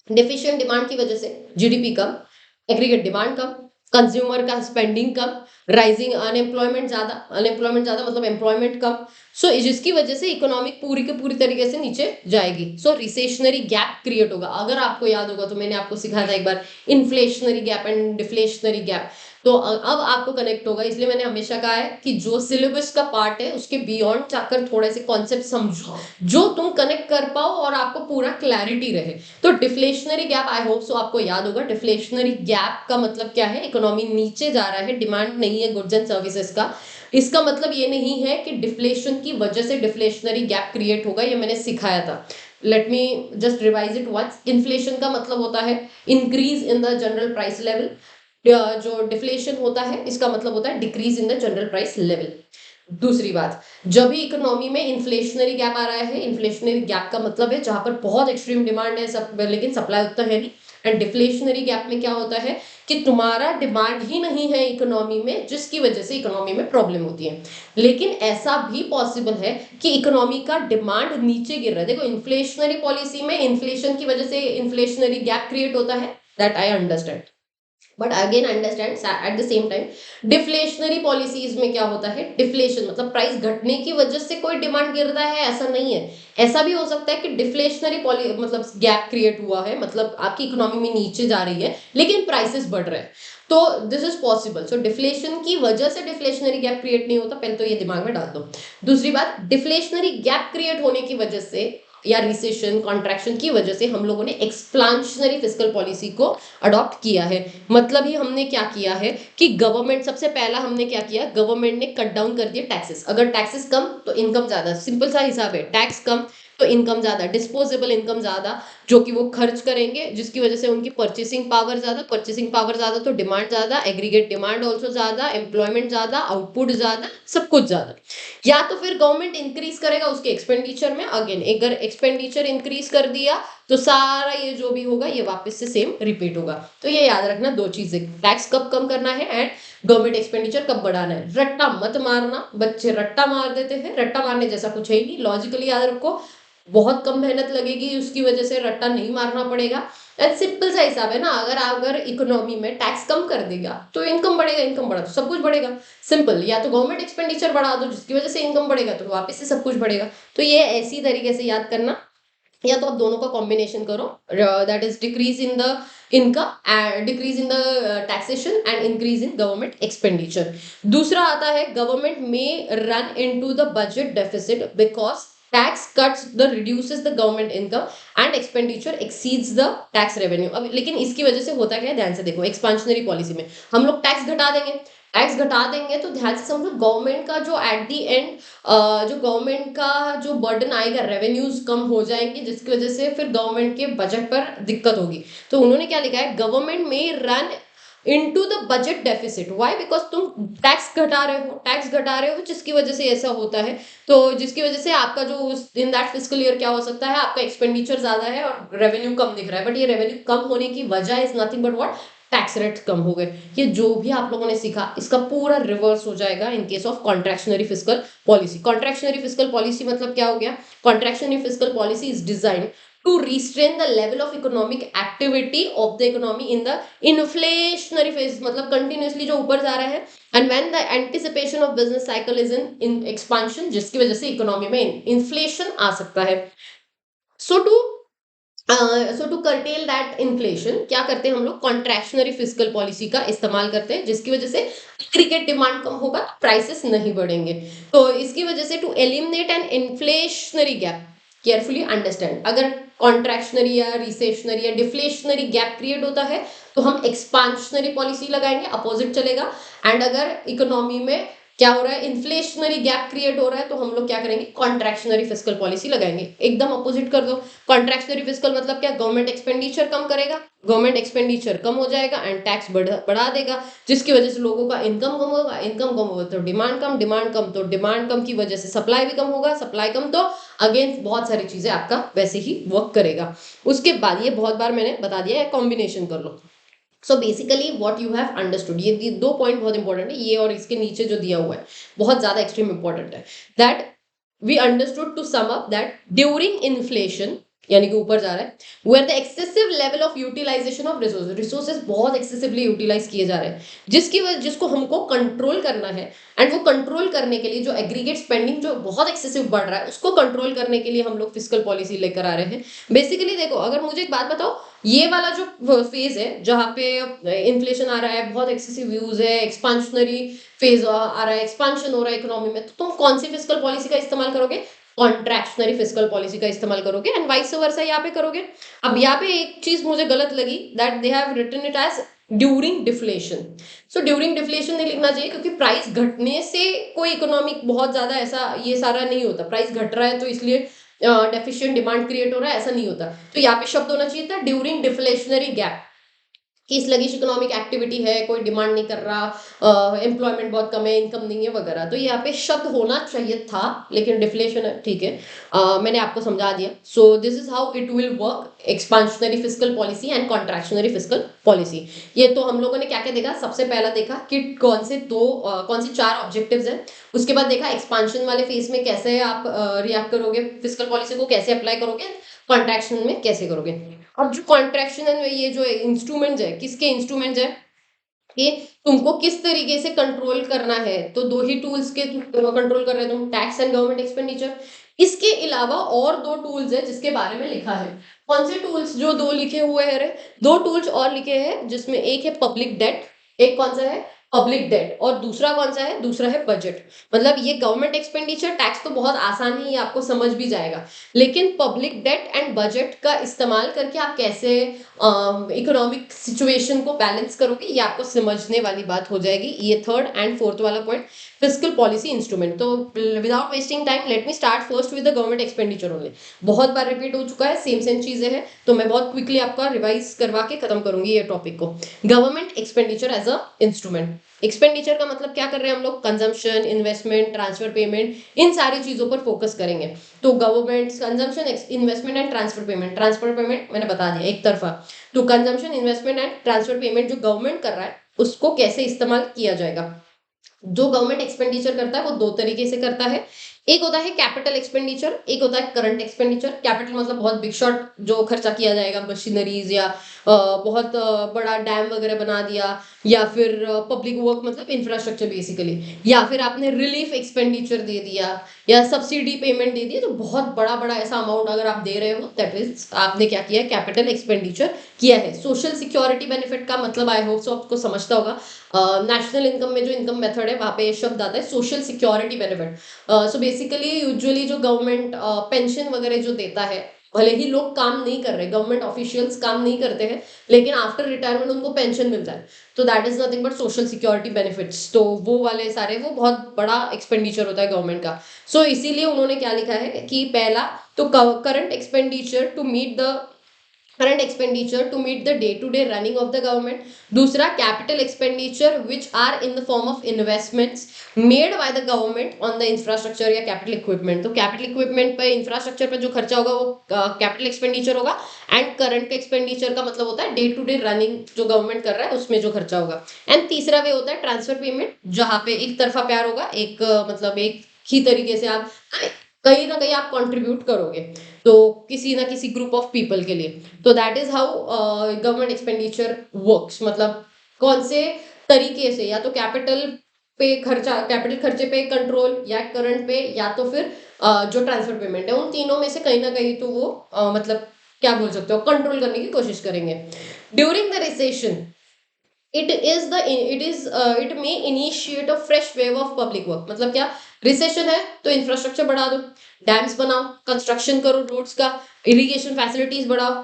डेफिशिएंट डिमांड की वजह से जीडीपी कम, एग्रीगेट डिमांड कम, कंज्यूमर का स्पेंडिंग कम, राइजिंग अनएम्प्लॉयमेंट ज्यादा मतलब एम्प्लॉयमेंट कम। सो जिसकी वजह से इकोनॉमिक पूरी के पूरी तरीके से नीचे जाएगी। सो रिसेशनरी गैप क्रिएट होगा। अगर आपको याद होगा तो मैंने आपको सिखाया था एक बार inflationary gap and deflationary gap. तो अब आपको कनेक्ट होगा, इसलिए मैंने हमेशा कहा है कि जो सिलेबस का पार्ट है उसके बियॉन्ड जाकर थोड़े से कॉन्सेप्ट समझो जो तुम कनेक्ट कर पाओ और आपको पूरा क्लैरिटी रहे। तो deflationary gap, I hope so आपको याद होगा। डिफ्लेशनरी गैप का मतलब क्या है? इकोनॉमी नीचे जा रहा है, डिमांड नहीं है गुड्स एंड सर्विसेज का। इसका मतलब ये नहीं है कि डिफ्लेशन की वजह से डिफ्लेशनरी गैप क्रिएट होगा, ये मैंने सिखाया था। Let me just revise it once. Inflation का मतलब होता है increase in the general price level. जो डिफ्लेशन होता है इसका मतलब होता है decrease in the general price level. दूसरी बात, जब भी इकोनॉमी में इन्फ्लेशनरी गैप आ रहा है, इन्फ्लेशनरी गैप का मतलब है जहां पर बहुत एक्सट्रीम डिमांड है सब लेकिन सप्लाई उतना है नहीं। एंड डिफ्लेशनरी गैप में क्या होता है कि तुम्हारा डिमांड ही नहीं है इकोनॉमी में, जिसकी वजह से इकोनॉमी में प्रॉब्लम होती है। लेकिन ऐसा भी पॉसिबल है कि इकोनॉमी का डिमांड नीचे गिर रहा है। देखो, इन्फ्लेशनरी पॉलिसी में इन्फ्लेशन की वजह से इन्फ्लेशनरी गैप क्रिएट होता है, that I understand. But again understand at the same time deflationary policies में क्या होता है? डिफ्लेशन मतलब प्राइस घटने की वजह से कोई डिमांड गिर रहा है, ऐसा नहीं है। ऐसा भी हो सकता है कि डिफ्लेशनरी मतलब गैप क्रिएट हुआ है, मतलब आपकी इकोनॉमी में नीचे जा रही है लेकिन प्राइसेस बढ़ रहे हैं। तो this is possible. So deflation की वजह से डिफ्लेशनरी गैप क्रिएट नहीं होता, पहले तो ये दिमाग में डाल दो। दूसरी बात, डिफ्लेशनरी गैप क्रिएट होने की वजह से या रिसेशन कॉन्ट्रैक्शन की वजह से हम लोगों ने एक्सप्लांशनरी फिस्कल पॉलिसी को अडॉप्ट किया है। मतलब ही हमने क्या किया है कि गवर्नमेंट, सबसे पहला हमने क्या किया, गवर्नमेंट ने कट डाउन कर दिया टैक्सेस। अगर टैक्सेस कम तो इनकम ज्यादा, सिंपल सा हिसाब है। टैक्स कम तो इनकम ज्यादा, डिस्पोजेबल इनकम ज्यादा, जो कि वो खर्च करेंगे, जिसकी वजह से उनकी परचेसिंग पावर ज्यादा, परचेसिंग पावर ज्यादा तो डिमांड ज्यादा, एग्रीगेट डिमांड ऑल्सो ज्यादा, एम्प्लॉयमेंट ज्यादा, आउटपुट ज्यादा, सब कुछ ज्यादा। या तो फिर गवर्नमेंट इंक्रीज करेगा उसके एक्सपेंडिचर में। अगेन अगर एक्सपेंडिचर इंक्रीज कर दिया तो सारा ये जो भी होगा ये वापस से सेम रिपीट होगा। तो ये याद रखना दो चीजें, टैक्स कब कम करना है एंड गवर्नमेंट एक्सपेंडिचर कब बढ़ाना है। रट्टा मत मारना, बच्चे रट्टा मार देते हैं, रट्टा मारने जैसा कुछ है ही नहीं। लॉजिकली याद रखो, बहुत कम मेहनत लगेगी, उसकी वजह से रट्टा नहीं मारना पड़ेगा। एंड सिंपल सा हिसाब है ना, अगर इकोनॉमी में टैक्स कम कर देगा तो इनकम बढ़ेगा, इनकम बढ़ा तो सब कुछ बढ़ेगा। सिंपल, या तो गवर्नमेंट एक्सपेंडिचर बढ़ा दो जिसकी वजह से इनकम बढ़ेगा तो वापस से सब कुछ बढ़ेगा। तो ये ऐसी तरीके से याद करना, या तो आप दोनों का कॉम्बिनेशन करो, that is decrease in the income, decrease in the taxation and increase in government expenditure. दूसरा आता है गवर्नमेंट में run into the budget deficit because tax cuts the reduces the government income and expenditure exceeds the tax revenue। अब लेकिन इसकी वजह से होता क्या है, ध्यान से देखो। एक्सपांशनरी पॉलिसी में हम लोग टैक्स घटा देंगे, टैक्स घटा देंगे तो ध्यान से समझो, गवर्नमेंट का जो एट दी एंड जो गवर्नमेंट का जो बर्डन आएगा, रेवेन्यूज कम हो जाएंगे, जिसकी वजह से फिर गवर्नमेंट के बजट पर दिक्कत होगी। तो उन्होंने क्या लिखा है, गवर्नमेंट में run into the budget deficit. Why? Because तुम टैक्स घटा रहे हो जिसकी वजह से ऐसा होता है। तो जिसकी वजह से आपका जो इन दैट फिस्कल ईयर क्या हो सकता है, आपका एक्सपेंडिचर ज्यादा है और रेवेन्यू कम दिख रहा है, बट ये रेवेन्यू कम होने की वजह is nothing but what, tax rate कम हो गए। ये जो भी आप लोगों ने सीखा इसका पूरा रिवर्स हो जाएगा in case of contractionary fiscal policy. Contractionary fiscal policy मतलब क्या हो गया? Contractionary fiscal policy is design to restrain the level of economic activity of the economy in the inflationary phase, मतलब continuously जो ऊपर जा रहा है, and when the anticipation of business cycle is in expansion, जिसकी वजह से इकोनॉमी में इन्फ्लेशन आ सकता है. So to so to curtail that inflation क्या करते हैं हम लोग, कॉन्ट्रैक्शनरी फिस्कल पॉलिसी का इस्तेमाल करते हैं, जिसकी वजह से क्रिकेट डिमांड कम होगा, प्राइसेस नहीं बढ़ेंगे. तो इसकी वजह से to eliminate an inflationary gap, carefully understand, अगर कॉन्ट्रैक्शनरी या रिसेशनरी या डिफ्लेशनरी गैप क्रिएट होता है तो हम एक्सपांशनरी पॉलिसी लगाएंगे, अपोजिट चलेगा. एंड अगर इकोनॉमी में क्या हो रहा है, इन्फ्लेशनरी गैप क्रिएट हो रहा है, तो हम लोग क्या करेंगे, कॉन्ट्रैक्शनरी फिस्कल पॉलिसी लगाएंगे. एकदम अपोजिट कर दो. कॉन्ट्रैक्शनरी फिस्कल मतलब क्या, गवर्नमेंट एक्सपेंडिचर कम करेगा, गवर्नमेंट एक्सपेंडिचर कम हो जाएगा एंड टैक्स बढ़ा देगा, जिसकी वजह से लोगों का इनकम कम होगा, इनकम कम होगा तो डिमांड कम, डिमांड कम तो डिमांड कम की वजह से सप्लाई भी कम होगा, सप्लाई कम तो अगेन बहुत सारी चीजें आपका वैसे ही वर्क करेगा. उसके बाद ये बहुत बार मैंने बता दिया है, कॉम्बिनेशन कर लो. So basically what you have understood, ये दो पॉइंट बहुत इंपॉर्टेंट है, ये और इसके नीचे जो दिया हुआ है बहुत ज्यादा एक्सट्रीम इंपॉर्टेंट है. That we understood to sum up that during inflation, यानी कि ऊपर जा रहा है, where the excessive level of utilisation of resources बहुत एक्सेसिवली यूटिलाइज किए जा रहे हैं, जिसकी वजह जिसको हमको कंट्रोल करना है. एंड वो कंट्रोल करने के लिए जो एग्रीगेट स्पेंडिंग जो बहुत एक्सेसिव बढ़ रहा है, उसको कंट्रोल करने के लिए हम लोग फिस्कल पॉलिसी लेकर आ रहे हैं. बेसिकली देखो, अगर मुझे एक बात बताओ, ये वाला जो फेज है जहाँ पे इन्फ्लेशन आ रहा है, बहुत एक्सेसिव यूज है, एक्सपांशनरी फेज आ रहा है, एक्सपांशन हो रहा है इकोनॉमी में, तो तुम कौन सी फिस्कल पॉलिसी का इस्तेमाल करोगे, कॉन्ट्रैक्शनरी फिस्कल पॉलिसी का इस्तेमाल करोगे. एंड वाइस वर्सा यहाँ पे करोगे. अब यहाँ पे एक चीज मुझे गलत लगी, that they have written it as during deflation. So during deflation नहीं लिखना चाहिए, क्योंकि प्राइस घटने से कोई इकोनॉमिक बहुत ज्यादा ऐसा ये सारा नहीं होता. प्राइस घट रहा है तो इसलिए डेफिशिएंट डिमांड क्रिएट हो रहा है, ऐसा नहीं होता. तो यहाँ पे शब्द होना चाहिए था ड्यूरिंग डिफ्लेशनरी गैप, कि स्लगिश इकोनॉमिक एक्टिविटी है, कोई डिमांड नहीं कर रहा, एम्प्लॉयमेंट बहुत कम है, इनकम नहीं है वगैरह. तो यहाँ पे शब्द होना चाहिए था, लेकिन डिफ्लेशन है, ठीक है. मैंने आपको समझा दिया. सो this is how it will work, expansionary fiscal policy and contractionary fiscal policy. ये तो हम लोगों ने क्या क्या देखा, सबसे पहला देखा कि कौन से चार ऑब्जेक्टिव्स हैं. उसके बाद देखा एक्सपांशन वाले फेज में कैसे आप रिएक्ट करोगे, फिस्कल पॉलिसी को कैसे अप्लाई करोगे, कॉन्ट्रैक्शन में कैसे करोगे. अब जो कॉन्ट्रैक्शन है, ये जो इंस्ट्रूमेंट्स है, किसके इंस्ट्रूमेंट्स है, कि तुमको किस तरीके से कंट्रोल करना है. तो दो ही टूल्स के कंट्रोल कर रहे हो तुम, टैक्स एंड गवर्नमेंट एक्सपेंडिचर. इसके अलावा और दो टूल्स है जिसके बारे में लिखा है. कौन से टूल्स, जो दो लिखे हुए हैं रे, दो टूल्स और लिखे हैं, जिसमें एक है पब्लिक डेट, एक कौन सा है, पब्लिक डेट, और दूसरा कौन सा है, दूसरा है बजट. मतलब ये गवर्नमेंट एक्सपेंडिचर, टैक्स तो बहुत आसान है, ये आपको समझ भी जाएगा, लेकिन पब्लिक डेट एंड बजट का इस्तेमाल करके आप कैसे इकोनॉमिक सिचुएशन को बैलेंस करोगे, ये आपको समझने वाली बात हो जाएगी. ये थर्ड एंड फोर्थ वाला पॉइंट, फिस्कल पॉलिसी इंस्ट्रूमेंट. तो without wasting time let me start first with the government expenditure only. बहुत बार रिपीट हो चुका है, सेम सेम चीजें हैं, तो मैं बहुत क्विकली आपका रिवाइज करवा के खत्म करूंगी ये टॉपिक को. Government expenditure as a instrument. Expenditure का मतलब क्या कर रहे हैं हम लोग, कंजम्पशन, इन्वेस्टमेंट, ट्रांसफर पेमेंट, इन सारी चीजों पर फोकस करेंगे. तो government consumption, investment and transfer payment. Transfer payment मैंने बता दिया एक तरफा. तो consumption, investment and transfer payment जो गवर्नमेंट कर रहा है, उसको कैसे इस्तेमाल किया जाएगा. जो गवर्नमेंट एक्सपेंडिचर करता है वो दो तरीके से करता है. एक होता है कैपिटल एक्सपेंडिचर, एक होता है करंट एक्सपेंडिचर. कैपिटल मतलब बहुत बिग शॉट जो खर्चा किया जाएगा, मशीनरीज या बहुत बड़ा डैम वगैरह बना दिया, या फिर पब्लिक वर्क मतलब इंफ्रास्ट्रक्चर बेसिकली, या फिर आपने रिलीफ एक्सपेंडिचर दे दिया या सब्सिडी पेमेंट दे दी, तो बहुत बड़ा बड़ा ऐसा अमाउंट अगर आप दे रहे हो, दैट इज आपने क्या किया है, कैपिटल एक्सपेंडिचर किया है. सोशल सिक्योरिटी बेनिफिट का मतलब आई होप सो आपको समझता होगा. नेशनल इनकम में जो इनकम मेथड है, वहां पे शब्द आता है social security benefit. So basically usually जो गवर्नमेंट पेंशन वगैरह जो देता है, भले ही लोग काम नहीं कर रहे, गवर्नमेंट ऑफिशियल्स काम नहीं करते हैं, लेकिन आफ्टर रिटायरमेंट उनको पेंशन मिलता है, तो that is nothing but social security benefits. तो वो वाले सारे वो बहुत बड़ा एक्सपेंडिचर होता है गवर्नमेंट का. सो इसीलिए उन्होंने क्या लिखा है कि पहला तो current expenditure to meet the current expenditure to meet the day to day running of the government. दूसरा capital expenditure which are in the form of investments made by the government on the infrastructure या capital equipment. तो capital equipment पे infrastructure पे जो खर्चा होगा वो capital expenditure होगा. एंड करंट एक्सपेंडिचर का मतलब होता है डे टू डे रनिंग जो गवर्नमेंट कर रहा है उसमें जो खर्चा होगा. एंड तीसरा वे होता है ट्रांसफर पेमेंट, जहाँ पे एक तरफा प्यार होगा, एक मतलब एक ही तरीके से आप कहीं ना कहीं आप कंट्रीब्यूट करोगे, तो किसी ना किसी ग्रुप ऑफ पीपल के लिए। तो that is how government expenditure works, मतलब कौन से तरीके से, या तो कैपिटल खर्चे पे कंट्रोल, या करंट पे, या तो फिर जो ट्रांसफर पेमेंट है, उन तीनों में से कहीं ना कहीं तो वो मतलब क्या बोल सकते हो, कंट्रोल करने की कोशिश करेंगे। During the recession it may initiate a fresh wave of public work. मतलब क्या, रिसेशन है तो इंफ्रास्ट्रक्चर बढ़ा दो, डैम्स बनाओ, कंस्ट्रक्शन करो रोड्स का, इरिगेशन फैसिलिटीज बढ़ाओ,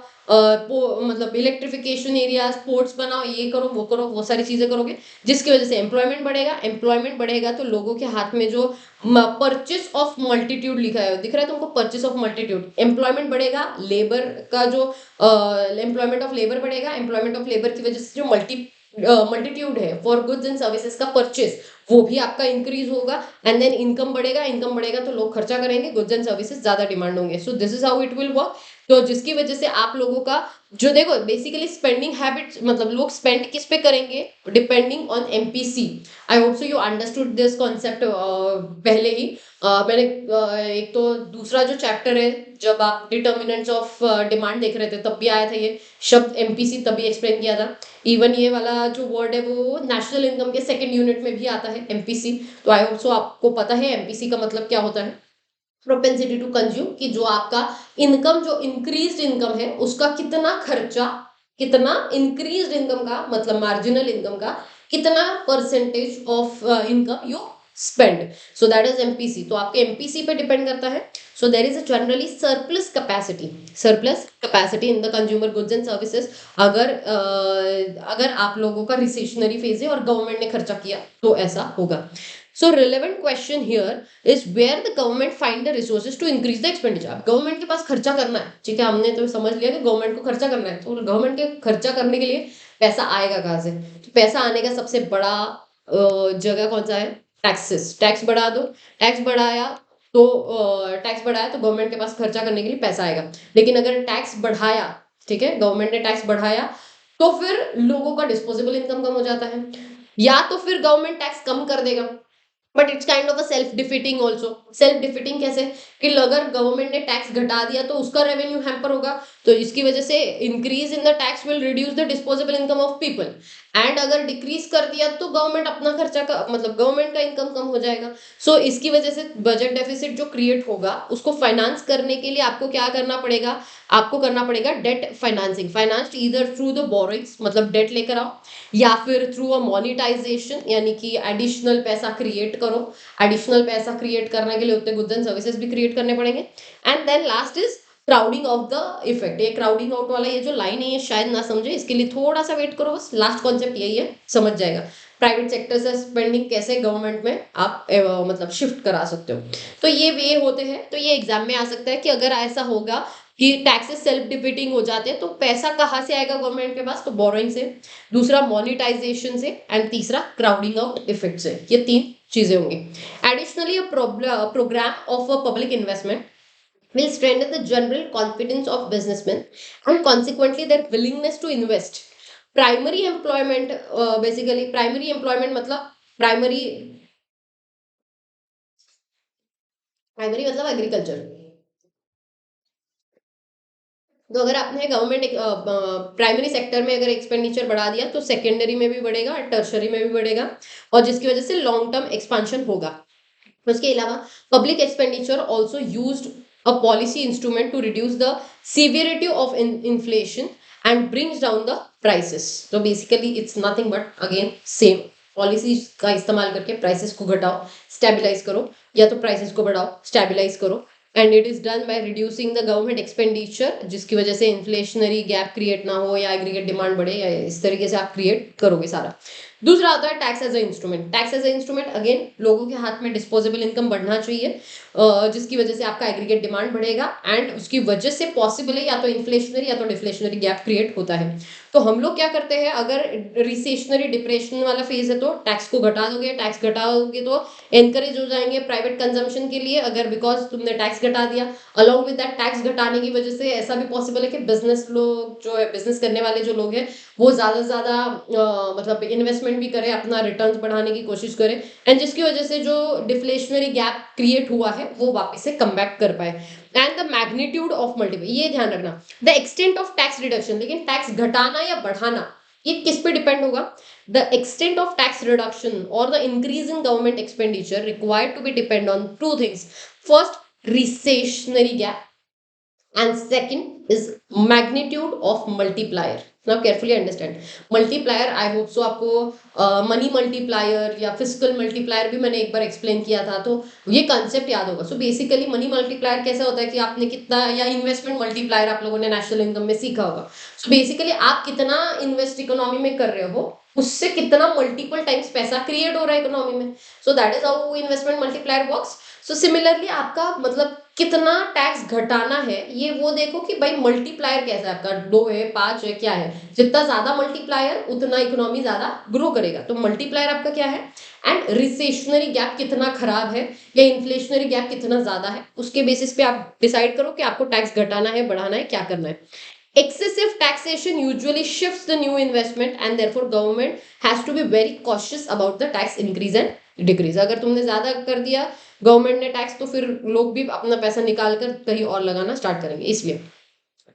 मतलब इलेक्ट्रिफिकेशन एरियाज, पोर्ट्स बनाओ, ये करो, वो सारी चीजें करोगे, जिसकी वजह से एम्प्लॉयमेंट बढ़ेगा तो लोगों के हाथ में जो परचेस ऑफ मल्टीट्यूड लिखा है, दिख रहा है तुमको, परचेस ऑफ मल्टीट्यूड, एम्प्लॉयमेंट बढ़ेगा, लेबर का जो एम्प्लॉयमेंट ऑफ लेबर बढ़ेगा, एम्प्लॉयमेंट ऑफ लेबर की वजह से जो मल्टीट्यूड है फॉर गुड्स एंड सर्विसेज का परचेस, वो भी आपका इंक्रीज होगा, एंड देन इनकम बढ़ेगा तो लोग खर्चा करेंगे, गुड्स एंड सर्विसेज ज्यादा डिमांड होंगे। सो this is how it will work. तो जिसकी वजह से आप लोगों का जो, देखो बेसिकली स्पेंडिंग हैबिट्स, मतलब लोग स्पेंड किस पे करेंगे, depending on MPC. I hope so you understood this concept पहले ही। मैंने एक तो दूसरा जो चैप्टर है, जब आप डिटर्मिनेंट्स ऑफ डिमांड देख रहे थे तब भी आया था ये शब्द एमपीसी, तभी एक्सप्लेन किया था। इवन ये वाला जो वर्ड है वो नेशनल इनकम के सेकंड यूनिट में भी आता है, एमपीसी। तो आई होप सो आपको पता है एमपीसी का मतलब क्या होता है, प्रोपेंसिटी टू कंज्यूम, कि जो आपका इनकम, जो इंक्रीज्ड इनकम है उसका कितना खर्चा, कितना इंक्रीज्ड इनकम का मतलब मार्जिनल इनकम का कितना percentage of income you spend. So that is MPC. तो आपके एमपीसी पे डिपेंड करता है। So there is a generally surplus capacity in the consumer goods and services. अगर आप लोगों का रिसेशनरी फेज है और गवर्नमेंट ने खर्चा किया तो ऐसा होगा। So relevant question here is where the government find the resources to increase the expenditure. अब गवर्नमेंट के पास खर्चा करना है, ठीक है, हमने तो समझ लिया कि गवर्नमेंट को खर्चा करना है, तो गवर्नमेंट के खर्चा करने के लिए पैसा आएगा कहाँ से? तो पैसा आने का सबसे बड़ा जगह कौन सा है? टैक्सेस। टैक्स बढ़ा दो, टैक्स बढ़ाया तो गवर्नमेंट के पास खर्चा करने के लिए पैसा आएगा। लेकिन अगर टैक्स बढ़ाया, ठीक है, गवर्नमेंट ने टैक्स बढ़ाया, तो फिर लोगों का डिस्पोजेबल इनकम कम हो जाता है, या तो फिर गवर्नमेंट टैक्स कम कर देगा, but it's kind of a self defeating also. Self defeating कैसे, कि अगर गवर्नमेंट ने टैक्स घटा दिया तो उसका रेवेन्यू हैम्पर होगा, तो इसकी वजह से increase in the tax will reduce the disposable income of people, and अगर डिक्रीज कर दिया तो गवर्नमेंट अपना खर्चा का मतलब गवर्नमेंट का इनकम कम हो जाएगा। सो इसकी वजह से बजट डेफिसिट जो क्रिएट होगा उसको फाइनेंस करने के लिए आपको क्या करना पड़ेगा? आपको करना पड़ेगा debt financing. Finance either through the borrowings, मतलब डेट लेकर आओ, या फिर थ्रू अ मोनिटाइजेशन, यानी कि एडिशनल पैसा क्रिएट करो। एडिशनल पैसा क्रिएट करने के लिए उतने गुड्स एंड सर्विसेज भी क्रिएट करने पड़ेंगे। And then last is crowding off the effect. ये क्राउडिंग आउट वाला ये जो लाइन है ये शायद ना समझे, इसके लिए थोड़ा सा वेट करो, बस लास्ट कॉन्सेप्ट यही है, समझ जाएगा। प्राइवेट सेक्टर से स्पेंडिंग कैसे गवर्नमेंट में आप मतलब शिफ्ट करा सकते हो। तो ये वे होते हैं। तो ये एग्जाम में आ सकता है कि अगर ऐसा होगा कि टैक्सेस सेल्फ डिफिटिंग हो जाते हैं तो पैसा कहाँ से आएगा गवर्नमेंट के पास? तो बोरोइंग से, दूसरा मोनिटाइजेशन से, एंड तीसरा क्राउडिंग आउट इफेक्ट से। ये तीन चीजें होंगी। Additionally program of a public investment will strengthen the general confidence of businessmen and consequently their willingness to invest. Primary employment, basically primary employment मतलब primary primary मतलब एग्रीकल्चर। तो अगर आपने गवर्नमेंट प्राइमरी सेक्टर में अगर एक्सपेंडिचर बढ़ा दिया तो सेकेंडरी में भी बढ़ेगा, टर्शरी में भी बढ़ेगा, और जिसकी वजह से लॉन्ग टर्म एक्सपांशन होगा। उसके अलावा public expenditure also used a policy instrument to reduce the severity of inflation and brings down the prices. तो basically it's nothing but again same, policies का इस्तेमाल करके प्राइसेस को घटाओ, स्टेबलाइज करो, या तो प्राइसेस को बढ़ाओ, स्टेबलाइज करो, and it is done by reducing the government expenditure, जिसकी वजह से इन्फ्लेशनरी गैप क्रिएट ना हो या एग्रीगेट डिमांड बढ़े, या इस तरीके से आप क्रिएट करोगे सारा। दूसरा आता है tax as a instrument. Tax as a instrument again लोगों के हाथ में डिस्पोजेबल इनकम बढ़ना चाहिए, जिसकी वजह से आपका एग्रीगेट डिमांड बढ़ेगा, एंड उसकी वजह से पॉसिबल है या तो इन्फ्लेशनरी या तो डिफ्लेशनरी गैप क्रिएट होता है। तो हम लोग क्या करते हैं, अगर रिसेशनरी डिप्रेशन वाला फेज है तो टैक्स को घटा दोगे, टैक्स घटाओगे तो एनकरेज हो जाएंगे प्राइवेट कंजम्पशन के लिए, अगर बिकॉज तुमने टैक्स घटा दिया। अलॉन्ग विद दैट टैक्स घटाने की वजह से ऐसा भी पॉसिबल है कि बिजनेस लोग जो है, बिजनेस करने वाले जो लोग हैं, वो ज्यादा से ज्यादा मतलब इन्वेस्टमेंट इन्वेस्टमेंट भी करे, अपना रिटर्न्स बढ़ाने की कोशिश करे, एंड जिसकी वजह से जो डिफ्लेशनरी गैप क्रिएट हुआ है वो वापस से कम बैक कर पाए। And the magnitude of multiple, ये ध्यान रखना, the extent of tax reduction, लेकिन टैक्स घटाना या बढ़ाना ये किस पे डिपेंड होगा? The extent of tax reduction और the increase in government expenditure required to be depend on two things. First, recessionary gap, and second is magnitude of multiplier. Now carefully understand multiplier, I hope so आपको मनी मल्टीप्लायर या फिजिकल मल्टीप्लायर भी मैंने एक बार एक्सप्लेन किया था, तो ये कंसेप्ट याद होगा। सो बेसिकली मनी मल्टीप्लायर कैसे होता है कि आपने कितना, या इन्वेस्टमेंट मल्टीप्लायर आप लोगों ने नेशनल इनकम में सीखा होगा। सो बेसिकली आप कितना इन्वेस्ट इकोनॉमी में कर रहे हो, उससे कितना मल्टीपल टाइम्स पैसा क्रिएट हो रहा है इकोनॉमी में। सो that is how investment multiplier works. So similarly आपका मतलब कितना टैक्स घटाना है, ये वो देखो कि भाई मल्टीप्लायर कैसा है आपका, 2 है, 5 है, क्या है। जितना ज्यादा मल्टीप्लायर उतना इकोनॉमी ज्यादा ग्रो करेगा। तो मल्टीप्लायर आपका क्या है, एंड रिसेशनरी गैप कितना खराब है या इन्फ्लेशनरी गैप कितना ज्यादा है, उसके बेसिस पे आप डिसाइड करो कि आपको टैक्स घटाना है, बढ़ाना है, क्या करना है। Excessive taxation usually shifts the new investment and therefore government has to be very cautious about the tax increase and decrease. अगर तुमने ज्यादा कर दिया गवर्नमेंट ने टैक्स, तो फिर लोग भी अपना पैसा निकाल कर कहीं और लगाना स्टार्ट करेंगे। इसलिए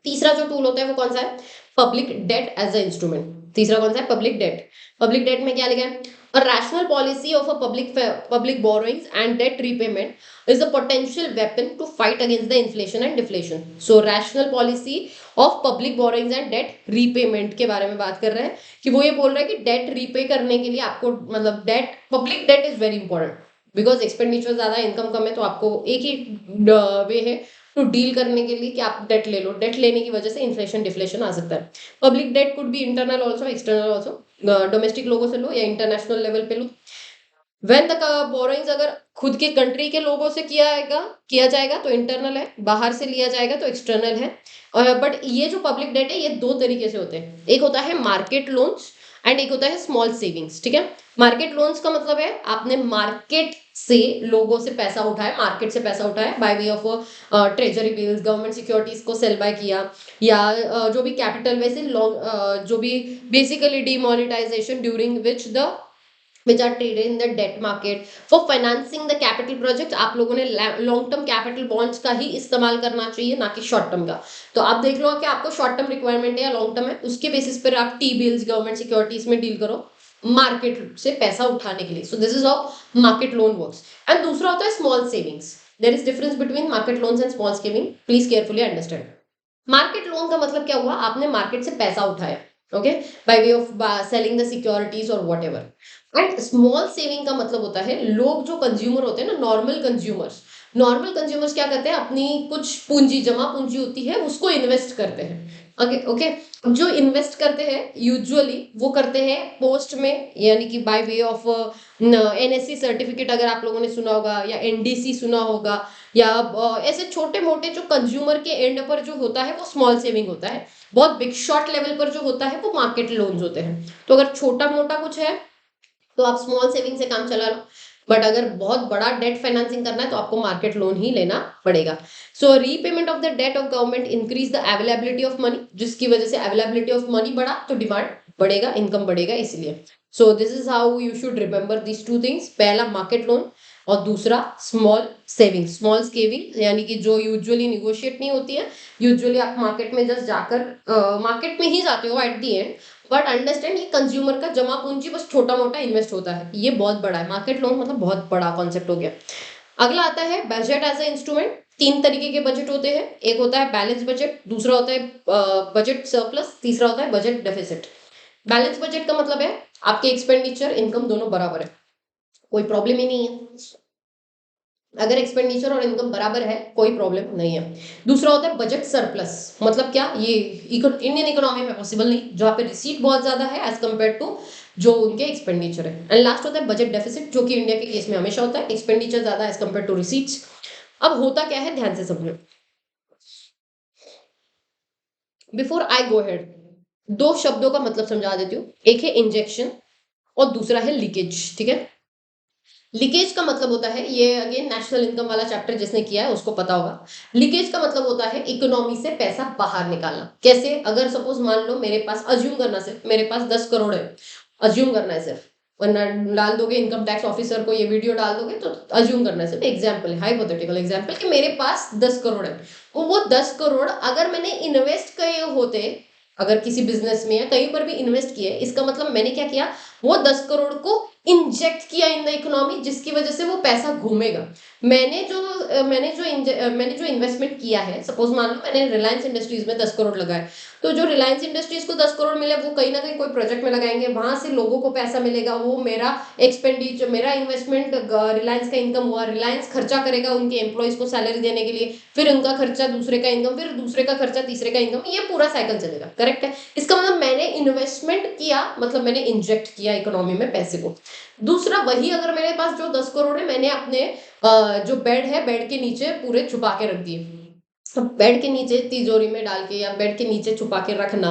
तीसरा जो टूल होता है वो कौन सा है? Public debt as a instrument. तीसरा कौन सा है? Public date. पब्लिक डेट में क्या लिखा है? A rational policy of a public borrowings and debt repayment is a potential weapon to fight against the inflation and deflation. So rational policy of public borrowings and debt repayment के बारे में बात कर रहे हैं कि वो ये बोल रहा है कि डेट रीपे करने के लिए आपको मतलब debt, public debt is very important because expenditure ज्यादा, इनकम कम है, तो आपको एक ही वे है टू डील करने के लिए कि आप डेट ले लो। डेट लेने की वजह से इन्फ्लेशन डिफ्लेशन आ सकता है। Public date could be internal also, external also, domestic लोगों से लो या इंटरनेशनल लेवल पे लो। वेन द बोरोइंग्स अगर खुद के कंट्री के लोगों से किया जाएगा तो इंटरनल है, बाहर से लिया जाएगा तो एक्सटर्नल है। बट ये जो पब्लिक डेट है ये दो तरीके से होते हैं, एक होता है मार्केट लोन्स एंड एक होता है स्मॉल सेविंग्स। ठीक है, मार्केट लोन्स का मतलब है आपने मार्केट से लोगों से पैसा उठाया, मार्केट से पैसा उठाया bye way of treasury bills, government securities को सेल बाय किया, या जो भी कैपिटल वैसे जो भी basically demonetisation during which which are traded in the debt market for financing the capital project। आप लोगों ने लॉन्ग टर्म कैपिटल बॉन्ड्स का ही इस्तेमाल करना चाहिए, ना कि शॉर्ट टर्म का। तो आप देख लो कि आपको शॉर्ट टर्म रिक्वायरमेंट है या लॉन्ग टर्म है, उसके बेसिस पर आप टी बिल्स, गवर्नमेंट सिक्योरिटीज में डील करो मार्केट से पैसा उठाने के लिए। So this is how market loan works. And दूसरा होता है small savings. There is difference between market loans and small saving, please carefully understand. Market loan का मतलब क्या हुआ? आपने मार्केट से पैसा उठाया, okay, by way of selling the securities और whatever. And small saving का मतलब होता है लोग जो कंज्यूमर होते हैं ना, नॉर्मल कंज्यूमर्स क्या करते हैं, अपनी कुछ पूंजी, जमा पूंजी होती है, उसको इन्वेस्ट करते हैं। ओके ओके, जो इन्वेस्ट करते हैं यूजुअली वो करते हैं पोस्ट में, यानी कि bye way of NSC certificate अगर आप लोगों ने सुना होगा, या एनडीसी सुना होगा, या ऐसे छोटे मोटे जो कंज्यूमर के एंड पर जो होता है वो स्मॉल सेविंग होता है। बहुत बिग शॉर्ट लेवल पर जो होता है वो मार्केट लोन्स होते हैं। तो अगर छोटा मोटा कुछ है तो आप स्मॉल सेविंग से काम चला लो, बट अगर बहुत बड़ा डेट फाइनेंसिंग करना है तो आपको मार्केट लोन ही लेना पड़ेगा। So repayment of the debt of government increase the availability of money, जिसकी वजह से अवेलेबिलिटी ऑफ मनी बढ़ा तो डिमांड बढ़ेगा, इनकम बढ़ेगा, इसलिए। सो this is how you should remember these two things. पहला मार्केट लोन और दूसरा स्मॉल सेविंग। स्मॉल सेविंग यानी कि जो यूजुअली निगोशिएट नहीं होती है, यूजुअली आप मार्केट में जस्ट जाकर मार्केट में ही जाते हो at the and, but understand ये कंज्यूमर का जमा पूंजी बस छोटा मोटा इन्वेस्ट होता है, ये बहुत बड़ा है। मार्केट लोन मतलब बहुत बड़ा कॉन्सेप्ट हो गया। अगला आता है बजट एज ए इंस्ट्रूमेंट। तीन तरीके के बजट होते हैं, एक होता है बैलेंस बजट, दूसरा होता है बजट सरप्लस, तीसरा होता है बजट डेफिसिट। बैलेंस बजट का मतलब है आपके एक्सपेंडिचर इनकम दोनों बराबर है, कोई प्रॉब्लम ही नहीं है। अगर एक्सपेंडिचर और इनकम बराबर है कोई प्रॉब्लम नहीं है। दूसरा होता है बजट सरप्लस, मतलब क्या, ये इंडियन इकोनॉमी में पॉसिबल नहीं, जहाँ पे रिसीट बहुत ज्यादा है एज कम्पेयर टू जो उनके एक्सपेंडिचर है। एंड लास्ट होता है बजट डेफिसिट, जो कि इंडिया के केस में हमेशा होता है, एक्सपेंडिचर ज्यादा एज कम्पेयर टू रिसीट्स। अब होता क्या है, ध्यान से समझो। बिफोर आई गो हेड, दो शब्दों का मतलब समझा देती हूँ। एक है इंजेक्शन और दूसरा है लीकेज। ठीक है, लीकेज का मतलब होता है, ये अगेन नेशनल इनकम वाला चैप्टर जिसने किया है उसको पता होगा। लीकेज का मतलब होता है इकोनॉमी से पैसा बाहर निकालना। कैसे? अगर सपोज मान लो मेरे पास, अज्यूम करना सिर्फ मेरे पास 10 करोड़ है अज्यूम करना है सिर्फ, वरना डाल दोगे इनकम टैक्स ऑफिसर को ये वीडियो डाल दोगे तो अज्यूम करना है सिर्फ। एग्जाम्पल है, हाइपोथेटिकल एग्जाम्पल, कि मेरे पास 10 करोड़ है, तो वो 10 करोड़ अगर मैंने इन्वेस्ट किए होते, अगर किसी बिजनेस में या कहीं पर भी इन्वेस्ट किए, इसका मतलब मैंने क्या किया, वो 10 करोड़ को इंजेक्ट किया इन द इकोनॉमी, जिसकी वजह से वो पैसा घूमेगा। मैंने जो इन्वेस्टमेंट किया है, सपोज मान लो मैंने रिलायंस इंडस्ट्रीज में 10 करोड़ लगाए, तो जो रिलायंस इंडस्ट्रीज को 10 करोड़ मिले, वो कहीं ना कहीं कोई प्रोजेक्ट में लगाएंगे, वहां से लोगों को पैसा मिलेगा, वो मेरा एक्सपेंडिचर, मेरा इन्वेस्टमेंट, रिलायंस का इनकम हुआ, रिलायंस खर्चा करेगा उनके एम्प्लॉयज को सैलरी देने के लिए, फिर उनका खर्चा, दूसरे का इनकम, फिर दूसरे का खर्चा, तीसरे का इनकम, ये पूरा साइकिल चलेगा। करेक्ट है? इसका मतलब मैंने इन्वेस्टमेंट किया, मतलब मैंने इंजेक्ट किया इकोनॉमी में पैसे को। दूसरा, वही अगर मेरे पास जो 10 करोड़ है, मैंने अपने जो बेड है, बेड के नीचे पूरे छुपा के रख दिए। अब बेड के नीचे तिजोरी में डाल के या बेड के नीचे छुपा के रखना,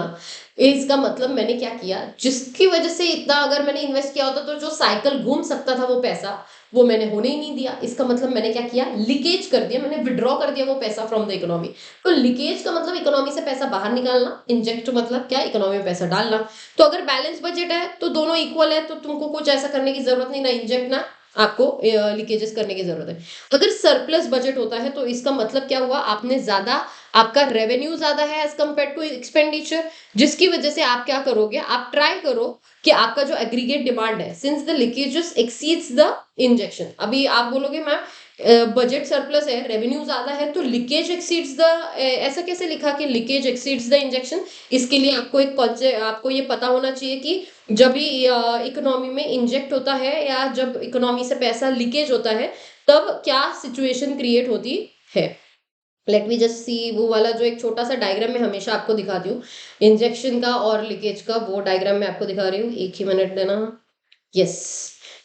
इसका मतलब मैंने क्या किया, जिसकी वजह से इतना अगर मैंने इन्वेस्ट किया होता तो जो साइकिल घूम सकता था वो पैसा, वो मैंने होने ही नहीं दिया। इसका मतलब मैंने क्या किया, लीकेज कर दिया, मैंने विड्रॉ कर दिया वो पैसा फ्रॉम द इकोनॉमी। तो लीकेज का मतलब इकोनॉमी से पैसा बाहर निकालना, इंजेक्ट मतलब क्या, इकोनॉमी में पैसा डालना। तो अगर बैलेंस बजट है तो दोनों इक्वल है, तो तुमको कुछ ऐसा करने की जरूरत नहीं, ना इंजेक्ट ना आपको लीकेजेस करने की जरूरत है। अगर सरप्लस बजट होता है तो इसका मतलब क्या हुआ, आपने ज्यादा, आपका रेवेन्यू ज्यादा है एज कंपेयर टू एक्सपेंडिचर, जिसकी वजह से आप क्या करोगे, आप ट्राई करो कि आपका जो एग्रीगेट डिमांड है, since the leakages exceeds the injection, अभी आप बोलोगे मैम बजट सरप्लस है, रेवेन्यू ज्यादा है, तो लीकेज एक्सीड्स द, ऐसा कैसे लिखा कि लीकेज एक्सीड्स द इंजेक्शन। इसके लिए आपको एक कॉन्सेप्ट, आपको ये पता होना चाहिए कि जब भी इकोनॉमी में इंजेक्ट होता है या जब इकोनॉमी से पैसा लीकेज होता है, तब क्या सिचुएशन क्रिएट होती है। लेट मी जस्ट सी, वो वाला जो एक छोटा सा डायग्राम में हमेशा आपको दिखाती हूँ, इंजेक्शन का और लीकेज का, वो डायग्राम मैं आपको दिखा रही हूँ, एक ही मिनट देना। यस,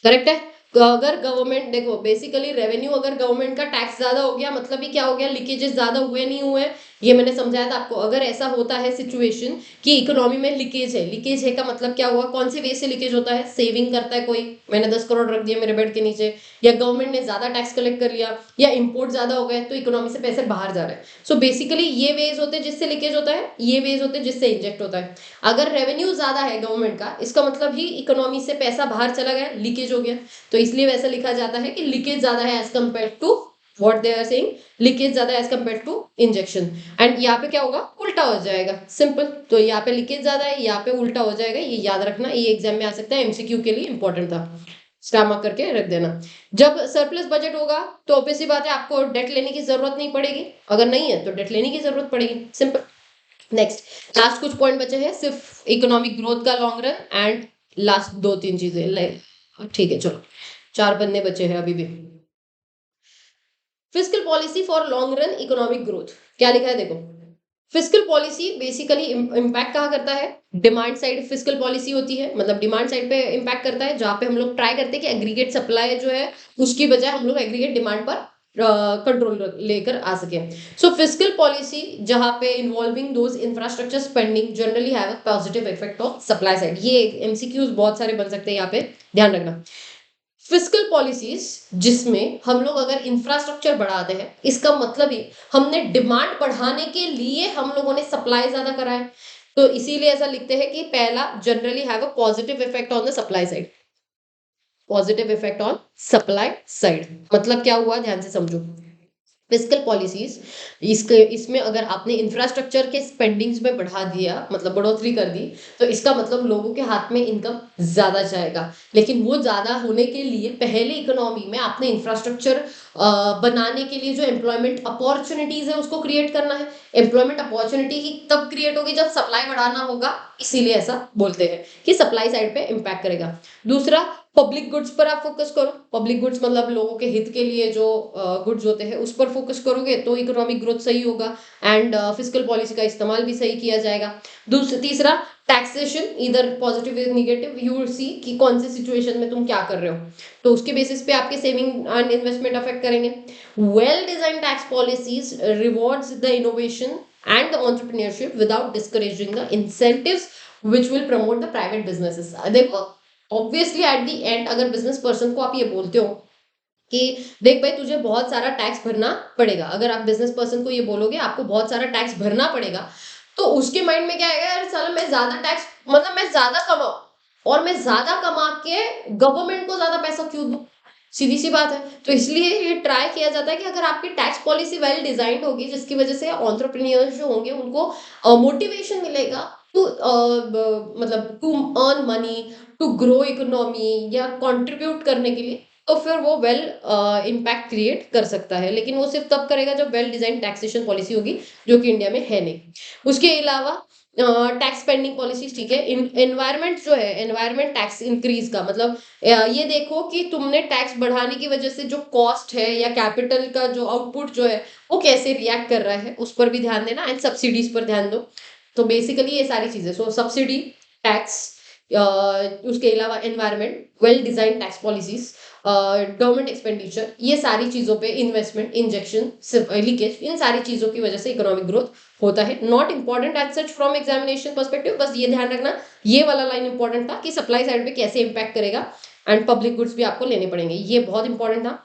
करेक्ट है। तो अगर गवर्नमेंट, देखो बेसिकली रेवेन्यू, अगर गवर्नमेंट का टैक्स ज्यादा हो गया, मतलब ही क्या हो गया, लीकेजेस ज्यादा हुए नहीं हुए, ये मैंने समझाया था आपको। अगर ऐसा होता है सिचुएशन कि इकोनॉमी में लीकेज है, लीकेज है का मतलब क्या हुआ, कौन से वे से लीकेज होता है, सेविंग करता है कोई, मैंने 10 करोड़ रख दिया मेरे बेड के नीचे, या गवर्नमेंट ने ज्यादा टैक्स कलेक्ट कर लिया, या इम्पोर्ट ज्यादा हो गए तो इकोनॉमी से पैसे बाहर जा रहे हैं। सो बेसिकली ये वेज होते हैं जिससे लीकेज होता है, ये वेज होते हैं जिससे इंजेक्ट होता है। अगर रेवेन्यू ज्यादा है गवर्नमेंट का, इसका मतलब ही इकोनॉमी से पैसा बाहर चला गया, लीकेज हो गया, तो इसलिए वैसा लिखा जाता है कि लीकेज ज्यादा है as compare to, what they are saying, leakage ज्यादा as compare to injection. And यहाँ पे क्या होगा, उल्टा हो जाएगा, सिंपल। तो यहाँ पे लीकेज ज्यादा है, यहाँ पे उल्टा हो जाएगा, ये याद रखना, ये एग्जाम में आ सकता है, एमसीक्यू के लिए इंपॉर्टेंट था, स्टार मार्क करके रख देना। जब सरप्लस बजट होगा तो ऑब्वियसली बात है, आपको डेट लेने की जरूरत नहीं पड़ेगी, अगर नहीं है तो डेट लेने की जरूरत पड़ेगी, सिंपल। नेक्स्ट, लास्ट कुछ पॉइंट बचे हैं, सिर्फ इकोनॉमिक ग्रोथ का लॉन्ग रन एंड लास्ट दो तीन चीजें, ठीक है चलो, 4 पन्ने बचे हैं अभी भी। Fiscal policy for long run economic growth, क्या लिखा है देखो। फिस्कल पॉलिसी बेसिकली इम्पैक्ट कहाँ करता है, डिमांड साइड फिस्कल पॉलिसी होती है, मतलब डिमांड साइड पे इम्पैक्ट करता है, जहाँ पे हम लोग ट्राई करते हैं कि एग्रीगेट सप्लाई जो है उसकी बजाय हम लोग एग्रीगेट डिमांड पर कंट्रोल लेकर आ सके। सो फिस्कल पॉलिसी जहाँ पे involving those infrastructure spending generally have a positive effect on supply side, ये एमसीक्यूज बहुत सारे बन सकते हैं, यहाँ पे ध्यान रखना। फिस्कल पॉलिसीज जिसमें हम लोग अगर इंफ्रास्ट्रक्चर बढ़ाते हैं, इसका मतलब ही हमने डिमांड बढ़ाने के लिए हम लोगों ने सप्लाई ज्यादा करा है, तो इसीलिए ऐसा लिखते हैं कि पहला, generally have a positive effect on the supply side, positive effect on supply side, मतलब क्या हुआ, ध्यान से समझो। फिस्कल पॉलिसीज, इसके इसमें अगर आपने इंफ्रास्ट्रक्चर के स्पेंडिंग्स में बढ़ा दिया, मतलब बढ़ोतरी कर दी, तो इसका मतलब लोगों के हाथ में इनकम ज्यादा जाएगा। लेकिन वो ज्यादा होने के लिए पहले इकोनॉमी में आपने इंफ्रास्ट्रक्चर बनाने के लिए जो एम्प्लॉयमेंट अपॉर्चुनिटीज है उसको क्रिएट करना है। एम्प्लॉयमेंट अपॉर्चुनिटी ही तब क्रिएट होगी जब सप्लाई बढ़ाना होगा, इसीलिए ऐसा बोलते हैं कि सप्लाई साइड पे इम्पैक्ट करेगा। दूसरा, पब्लिक गुड्स पर आप फोकस करो, पब्लिक गुड्स मतलब लोगों के हित के लिए जो गुड्स होते हैं उस पर फोकस करोगे तो इकोनॉमिक ग्रोथ सही होगा, एंड फिस्कल पॉलिसी का इस्तेमाल भी सही किया जाएगा। तीसरा, टैक्सेशन इधर पॉजिटिव या निगेटिव, यू विल सी कि कौन से सिचुएशन में तुम क्या कर रहे हो, तो उसके बेसिस पे आपके सेविंग एंड इन्वेस्टमेंट अफेक्ट करेंगे। Well design tax policies rewards the innovation and the entrepreneurship without discouraging the incentives which will promote the private businesses. देखो ऑब्वियसली एट द एंड अगर बिजनेस पर्सन को आप ये बोलते हो कि देख भाई तुझे बहुत सारा टैक्स भरना पड़ेगा, अगर आप बिजनेस पर्सन को ये बोलोगे आपको बहुत सारा टैक्स भरना पड़ेगा, तो उसके माइंड में क्या आएगा, यार साला मैं ज्यादा टैक्स, मतलब मैं ज्यादा कमाऊं, और मैं ज्यादा कमा के गवर्नमेंट को ज्यादा पैसा क्यों दूं? सीधी सी बात है। तो इसलिए ये ट्राई किया जाता है कि अगर आपकी टैक्स पॉलिसी वेल डिजाइंड होगी, जिसकी वजह से एंटरप्रेन्योर्स जो होंगे उनको मोटिवेशन मिलेगा टू मतलब to earn money, to grow economy या कंट्रीब्यूट करने के लिए, तो फिर वो वेल इम्पैक्ट क्रिएट कर सकता है। लेकिन वो सिर्फ तब करेगा जब वेल डिजाइन टैक्सेशन पॉलिसी होगी, जो कि इंडिया में है नहीं। उसके अलावा टैक्स पेंडिंग पॉलिसीज, ठीक है। एनवायरमेंट जो है, एनवायरमेंट टैक्स इंक्रीज का मतलब ये देखो कि तुमने टैक्स बढ़ाने की वजह से जो कॉस्ट है या कैपिटल का जो आउटपुट जो है वो कैसे रिएक्ट कर रहा है, उस पर भी ध्यान देना, एंड सब्सिडीज पर ध्यान दो। तो बेसिकली ये सारी चीजें, सो सब्सिडी, टैक्स, उसके अलावा environment, well design tax policies, government expenditure, ये सारी चीजों पे इन्वेस्टमेंट, इंजेक्शन, लीकेज, इन सारी चीजों की वजह से इकोनॉमिक ग्रोथ होता है। Not important as such from examination perspective, बस ये ध्यान रखना, ये वाला लाइन इंपॉर्टेंट था कि सप्लाई साइड पे कैसे इंपैक्ट करेगा, एंड पब्लिक गुड्स भी आपको लेने पड़ेंगे, ये बहुत इंपॉर्टेंट था,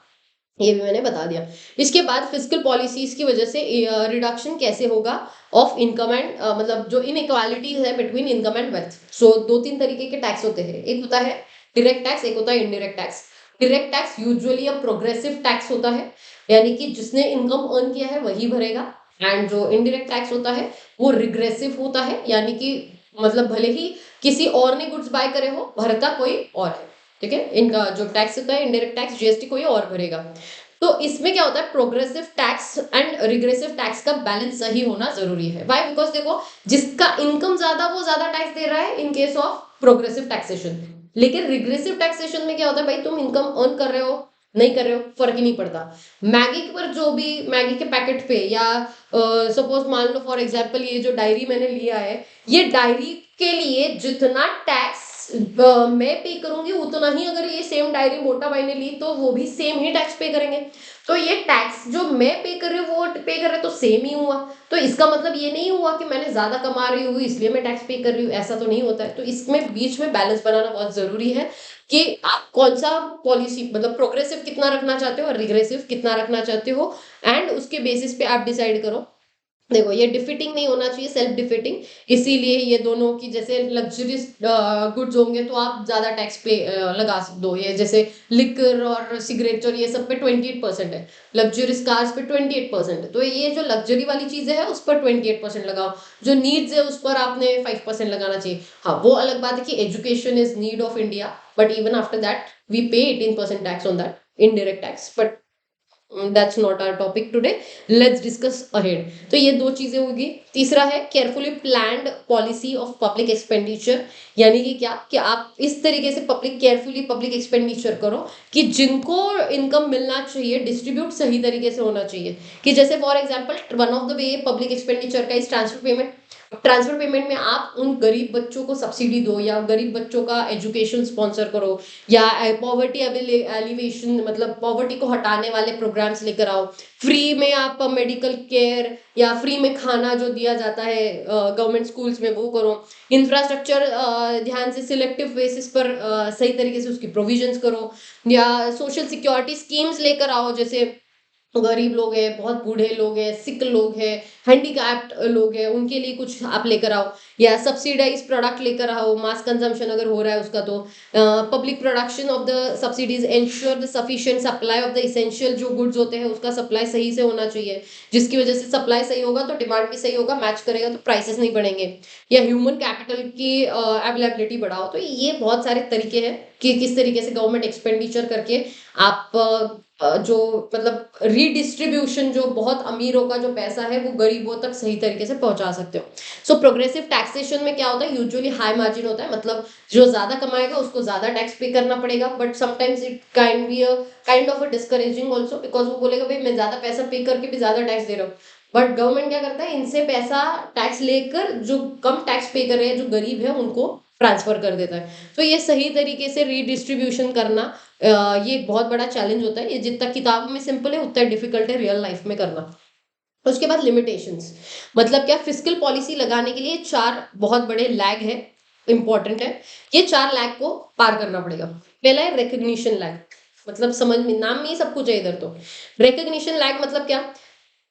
ये भी मैंने बता दिया। इसके बाद फिस्कल पॉलिसीज की वजह से रिडक्शन कैसे होगा ऑफ इनकम एंड मतलब जो इनइक्वालिटीज है बिटवीन इनकम एंड वेल्थ। सो दो तीन तरीके के टैक्स होते हैं, एक होता है डायरेक्ट टैक्स, एक होता है indirect tax. Direct tax usually a progressive tax होता है, यानी कि जिसने इनकम अर्न किया है वही भरेगा। एंड जो इनडायरेक्ट टैक्स होता है वो रिग्रेसिव होता है, यानी कि मतलब भले ही किसी और ने गुड्स बाय करे हो, भरता कोई और है। ठीक है, इनका जो टैक्स होता है इनडायरेक्ट टैक्स, जीएसटी कोई और भरेगा। तो इसमें क्या होता है, progressive tax and regressive tax का बैलेंस सही होना जरूरी है। व्हाई? बिकॉज देखो, जिसका इनकम ज्यादा वो ज्यादा टैक्स दे रहा है in case of progressive taxation. लेकिन रिग्रेसिव टैक्सेशन में क्या होता है, भाई तुम इनकम अर्न कर रहे हो नहीं कर रहे हो फर्क ही नहीं पड़ता। मैगी पर जो भी मैगी के पैकेट पे या सपोज मान लो फॉर एग्जांपल ये जो डायरी मैंने लिया है, ये डायरी के लिए जितना टैक्स मैं पे करूंगी उतना ही अगर ये सेम डायरी मोटा भाई ने ली तो वो भी सेम ही टैक्स पे करेंगे। तो ये टैक्स जो मैं पे कर रही हूँ वो पे कर रहे तो सेम ही हुआ। तो इसका मतलब ये नहीं हुआ कि मैंने ज्यादा कमा रही हूँ इसलिए मैं टैक्स पे कर रही हूँ, ऐसा तो नहीं होता है। तो इसमें बीच में बैलेंस बनाना बहुत जरूरी है कि आप कौन सा पॉलिसी मतलब प्रोग्रेसिव कितना रखना चाहते हो और रिग्रेसिव कितना रखना चाहते हो, एंड उसके बेसिस पे आप डिसाइड करो। देखो ये डिफिटिंग नहीं होना चाहिए, सेल्फ डिफिटिंग। इसीलिए ये दोनों की, जैसे लग्जरीज गुड्स होंगे तो आप ज्यादा टैक्स पे लगा दो, ये जैसे लिकर और सिगरेट और ये सब पे 28% है, लग्जरीज कार्स पे 28% है। तो ये जो लग्जरी वाली चीजें है उस पर 28% लगाओ, जो नीड्स है उस पर आपने 5% लगाना चाहिए। हाँ, वो अलग बात है कि education is need of India, but even after that we pay 18% tax on that indirect tax, but that's not our topic today, let's discuss ahead. तो ये दो चीजें होगी। तीसरा है carefully planned policy of public expenditure, यानी कि क्या कि आप इस तरीके से केयरफुली पब्लिक एक्सपेंडिचर करो कि जिनको इनकम मिलना चाहिए डिस्ट्रीब्यूट सही तरीके से होना चाहिए। कि जैसे for example one of the way public expenditure का इस ट्रांसफर पेमेंट। ट्रांसफर पेमेंट में आप उन गरीब बच्चों को सब्सिडी दो या गरीब बच्चों का एजुकेशन स्पॉन्सर करो, या पॉवर्टी एलिवेशन मतलब पॉवर्टी को हटाने वाले प्रोग्राम्स लेकर आओ। फ्री में आप मेडिकल केयर या फ्री में खाना जो दिया जाता है गवर्नमेंट स्कूल्स में वो करो। इंफ्रास्ट्रक्चर ध्यान से सिलेक्टिव बेसिस पर सही तरीके से उसकी प्रोविजंस करो, या सोशल सिक्योरिटी स्कीम्स लेकर आओ, जैसे गरीब लोग हैं, बहुत बूढ़े लोग हैं, सिक लोग हैं, हैंडीकैप्ड लोग हैं, उनके लिए कुछ आप लेकर आओ, या सब्सिडाइज प्रोडक्ट लेकर आओ, मास कंजम्पशन अगर हो रहा है उसका। तो public production of the subsidies ensure the sufficient supply of the essential जो गुड्स होते हैं उसका सप्लाई सही से होना चाहिए, जिसकी वजह से सप्लाई सही होगा तो डिमांड भी सही होगा, मैच करेगा तो प्राइसेस नहीं बढ़ेंगे। या ह्यूमन कैपिटल की अवेलेबिलिटी बढ़ाओ। तो ये बहुत सारे तरीके हैं कि किस तरीके से गवर्नमेंट एक्सपेंडिचर करके आप जो मतलब रीडिस्ट्रीब्यूशन, जो बहुत अमीरों का जो पैसा है वो गरीबों तक सही तरीके से पहुंचा सकते हो। सो प्रोग्रेसिव टैक्सेशन में क्या होता है, यूजुअली हाई मार्जिन होता है, मतलब जो ज्यादा कमाएगा उसको ज्यादा टैक्स पे करना पड़ेगा, but sometimes it can be a kind of a discouraging also, because वो बोलेगा भाई मैं ज्यादा पैसा पे करके भी ज्यादा टैक्स दे रहा हूँ। बट गवर्नमेंट क्या करता है, इनसे पैसा टैक्स लेकर जो कम टैक्स पे कर रहे हैं जो गरीब है उनको ट्रांसफर कर देता है। तो ये सही तरीके से रीडिस्ट्रीब्यूशन करना ये एक बहुत बड़ा चैलेंज होता है। ये जितना किताबों में सिंपल है उतना डिफिकल्ट है रियल लाइफ में करना। उसके बाद लिमिटेशंस, मतलब क्या, फिस्कल पॉलिसी लगाने के लिए चार बहुत बड़े लैग है, इंपॉर्टेंट है। ये चार लैग को पार करना पड़ेगा। पहला है रिकग्निशन लैग, मतलब समझ में नाम में ही सब कुछ है इधर। तो रिकग्निशन लैग मतलब क्या,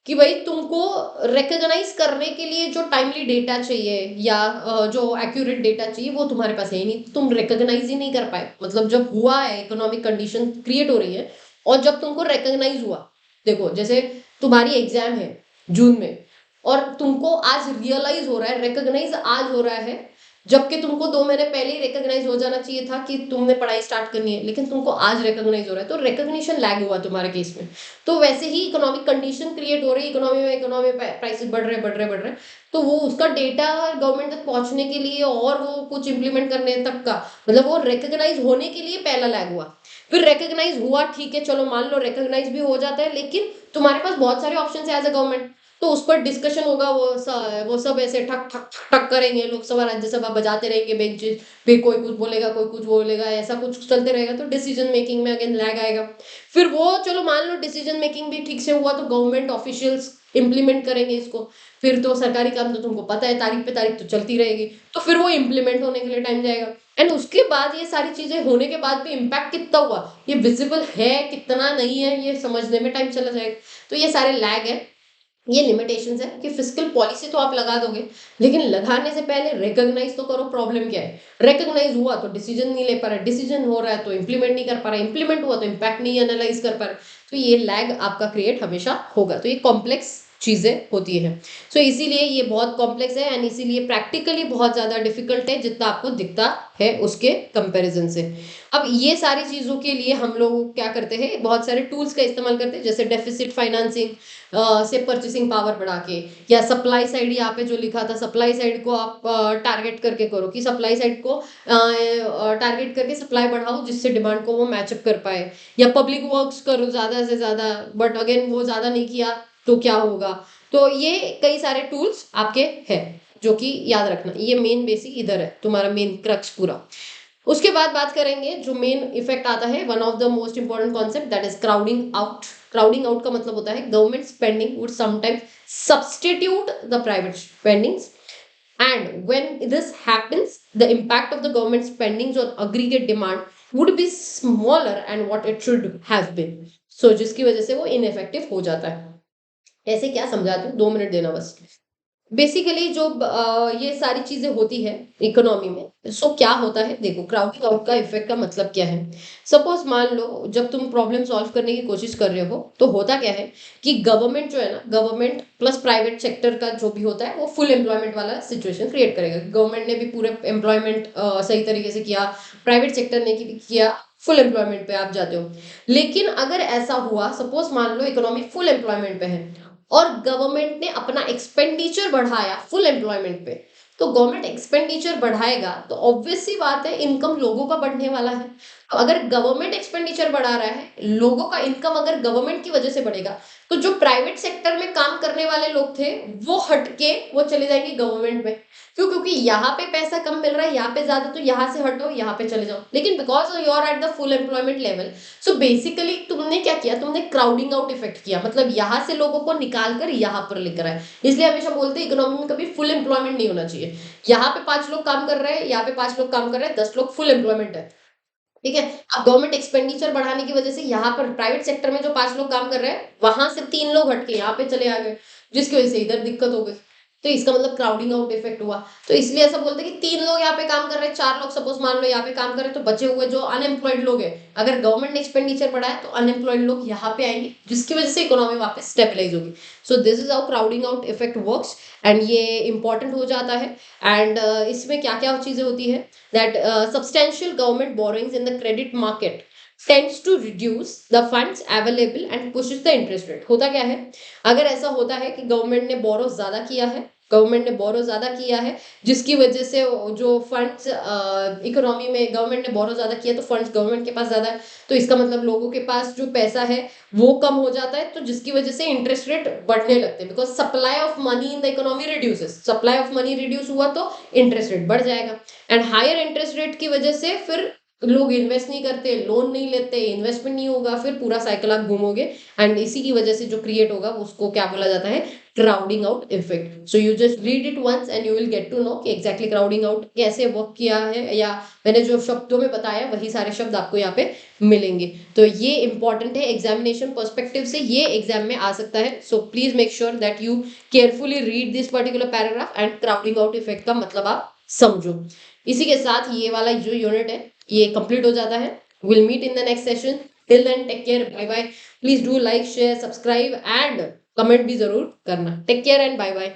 कि भाई तुमको रिकॉग्नाइज करने के लिए जो टाइमली डेटा चाहिए या जो एक्यूरेट डेटा चाहिए वो तुम्हारे पास है ही नहीं, तुम रिकॉग्नाइज ही नहीं कर पाए। मतलब जब हुआ है, इकोनॉमिक कंडीशन क्रिएट हो रही है और जब तुमको रिकॉग्नाइज हुआ, देखो जैसे तुम्हारी एग्जाम है जून में और तुमको आज रियलाइज हो रहा है, रिकॉग्नाइज आज हो रहा है, जबकि तुमको 2 महीने पहले ही रिकॉग्नाइज हो जाना चाहिए था कि तुमने पढ़ाई स्टार्ट करनी है, लेकिन तुमको आज रिकॉग्नाइज हो रहा है, तो रिकॉग्निशन लैग हुआ तुम्हारे केस में। तो वैसे ही इकोनॉमिक कंडीशन क्रिएट हो रही है, इकोनॉमी में प्राइसेस बढ़ रहे, तो वो उसका डेटा गवर्नमेंट तक पहुंचने के लिए और वो कुछ इंप्लीमेंट करने तक का, मतलब वो रिकॉग्नाइज होने के लिए पहला लैग हुआ। फिर रिकॉग्नाइज हुआ, ठीक है चलो मान लो रिकॉग्नाइज भी हो जाता है, लेकिन तुम्हारे पास बहुत सारे ऑप्शन है एज अ गवर्नमेंट, तो उस पर डिस्कशन होगा, वो सब ऐसे ठक ठक ठक करेंगे, लोकसभा राज्यसभा बजाते रहेंगे बेंचेस पे, कोई कुछ बोलेगा कोई कुछ बोलेगा, ऐसा कुछ चलते रहेगा, तो डिसीजन मेकिंग में अगेन लैग आएगा। फिर वो चलो मान लो डिसीजन मेकिंग भी ठीक से हुआ तो गवर्नमेंट ऑफिशियल्स इम्प्लीमेंट करेंगे इसको, फिर तो सरकारी काम तो तुमको पता है तारीख पे तारीख तो चलती रहेगी, तो फिर वो इम्प्लीमेंट होने के लिए टाइम जाएगा। एंड उसके बाद ये सारी चीजें होने के बाद भी इम्पैक्ट कितना हुआ, ये विजिबल है कितना नहीं है, ये समझने में टाइम चला जाएगा। तो ये सारे लैग है, ये लिमिटेशंस है कि फिस्कल पॉलिसी तो आप लगा दोगे, लेकिन लगाने से पहले रिकॉग्नाइज तो करो प्रॉब्लम क्या है। रिकॉग्नाइज हुआ तो डिसीजन नहीं ले पा रहा, डिसीजन हो रहा है तो इम्प्लीमेंट नहीं कर पा रहा, इम्प्लीमेंट हुआ तो इम्पैक्ट नहीं एनालाइज कर पा रहा, तो ये लैग आपका क्रिएट हमेशा होगा। तो ये कॉम्प्लेक्स चीजें होती है। सो इसीलिए ये बहुत कॉम्प्लेक्स है एंड इसीलिए प्रैक्टिकली बहुत ज्यादा डिफिकल्ट है जितना आपको दिखता है उसके कंपैरिजन से। अब ये सारी चीजों के लिए हम लोग क्या करते हैं, बहुत सारे टूल्स का इस्तेमाल करते हैं, जैसे डेफिसिट फाइनेंसिंग से परचेसिंग पावर बढ़ा के, या सप्लाई साइड यहाँ पे जो लिखा था सप्लाई साइड को आप टारगेट करके करो कि सप्लाई साइड को टारगेट करके सप्लाई बढ़ाओ जिससे डिमांड को वो मैचअप कर पाए, या पब्लिक वर्क्स करो ज्यादा से ज्यादा, बट अगेन वो ज्यादा नहीं किया तो क्या होगा। तो ये कई सारे टूल्स आपके हैं जो कि याद रखना, ये मेन बेसिक इधर है तुम्हारा मेन क्रक्स पूरा। उसके बाद बात करेंगे जो मेन इफेक्ट आता है, one of the most important concept, that is crowding out. Crowding out का मतलब होता है government spending would sometimes substitute the private spendings, and when this happens the impact of the government spendings on aggregate demand would be smaller and what it should have been, so जिसकी वजह से वो इनफेक्टिव हो जाता है। ऐसे क्या समझाती हूँ, 2 मिनट देना बस। बेसिकली जो ये सारी चीजें होती है इकोनॉमी में, सो क्या होता है, देखो क्राउडिंग आउट का इफेक्ट का मतलब क्या है। सपोज मान लो जब तुम प्रॉब्लम सॉल्व करने की कोशिश कर रहे हो तो होता क्या है कि गवर्नमेंट जो है ना, गवर्नमेंट प्लस प्राइवेट सेक्टर का जो भी होता है वो फुल एम्प्लॉयमेंट वाला सिचुएशन क्रिएट करेगा। गवर्नमेंट ने भी पूरे एम्प्लॉयमेंट सही तरीके से किया, प्राइवेट सेक्टर ने भी किया, फुल एम्प्लॉयमेंट पे आप जाते हो। लेकिन अगर ऐसा हुआ, सपोज मान लो इकोनॉमी फुल एम्प्लॉयमेंट पे है और गवर्नमेंट ने अपना एक्सपेंडिचर बढ़ाया फुल एम्प्लॉयमेंट पे, तो गवर्नमेंट एक्सपेंडिचर बढ़ाएगा तो ऑब्वियस सी बात है इनकम लोगों का बढ़ने वाला है। तो अगर गवर्नमेंट एक्सपेंडिचर बढ़ा रहा है, लोगों का इनकम अगर गवर्नमेंट की वजह से बढ़ेगा, तो जो प्राइवेट सेक्टर में काम करने वाले लोग थे वो हटके वो चले जाएंगे गवर्नमेंट में। क्यों? क्योंकि यहाँ पे पैसा कम मिल रहा है, यहाँ पे ज्यादा, तो यहाँ से हटो यहाँ पे चले जाओ। लेकिन because you are at the full employment level, so basically तुमने क्या किया, तुमने क्राउडिंग आउट इफेक्ट किया, मतलब यहाँ से लोगों को निकाल कर यहाँ पर लेकर आए। इसलिए हमेशा बोलते हैं इकोनॉमी में कभी फुल एम्प्लॉयमेंट नहीं होना चाहिए। यहाँ पे 5 लोग काम कर रहे हैं, यहाँ पे 5 लोग काम कर रहे हैं, 10 लोग फुल एम्प्लॉयमेंट है, ठीक है। अब गवर्नमेंट एक्सपेंडिचर बढ़ाने की वजह से यहाँ पर प्राइवेट सेक्टर में जो 5 लोग काम कर रहे हैं वहां से 3 लोग हटके यहाँ पे चले आ गए, जिसकी वजह से इधर दिक्कत हो गई। तो इसका मतलब क्राउडिंग आउट इफेक्ट हुआ। तो इसलिए ऐसा बोलते हैं कि 3 लोग यहाँ पे काम कर रहे हैं, 4 लोग सपोज मान लो यहाँ पे काम कर रहे हैं, तो बचे हुए जो अनएम्प्लॉयड लोग हैं, अगर गवर्नमेंट ने एक्सपेंडिचर बढ़ाया तो अनएम्प्लॉयड लोग यहाँ पे आएंगे, जिसकी वजह से इकोनॉमी वापस स्टेबलाइज होगी। सो this is how crowding out effect works and ये इंपॉर्टेंट हो जाता है। एंड इसमें क्या क्या चीजें होती है, that substantial government borrowings in the credit market tends to reduce the funds available and pushes the interest rate। होता क्या है, अगर ऐसा होता है कि गवर्नमेंट ने बोरो ज्यादा किया है, जिसकी वजह से जो फंड्स इकोनॉमी में, गवर्नमेंट ने बोरो ज्यादा किया तो फंड्स गवर्नमेंट के पास ज्यादा है, तो इसका मतलब लोगों के पास जो पैसा है वो कम हो जाता है, तो जिसकी वजह से इंटरेस्ट रेट बढ़ने लगते हैं, because supply of money in the economy reduces, supply of money reduce हुआ तो इंटरेस्ट रेट बढ़ जाएगा। एंड हायर इंटरेस्ट रेट की वजह से फिर लोग इन्वेस्ट नहीं करते, लोन नहीं लेते, इन्वेस्टमेंट नहीं होगा, फिर पूरा साइकिल आप घूमोगे। एंड इसी की वजह से जो क्रिएट होगा उसको क्या बोला जाता है, crowding out effect. So you just read it once and you will get to know कि एग्जैक्टली क्राउडिंग आउट कैसे वर्क किया है, या मैंने जो शब्दों में बताया वही सारे शब्द आपको यहाँ पे मिलेंगे। तो ये इंपॉर्टेंट है, एग्जामिनेशन पर्सपेक्टिव से ये एग्जाम में आ सकता है। So please make sure that you carefully read this particular paragraph and crowding out effect का मतलब आप समझो। इसी के साथ ये वाला जो यूनिट है ये कंप्लीट हो जाता है। Will meet in the next session. Till then take care, bye bye. Please do like share subscribe and comment भी जरूर करना। Take care and bye bye.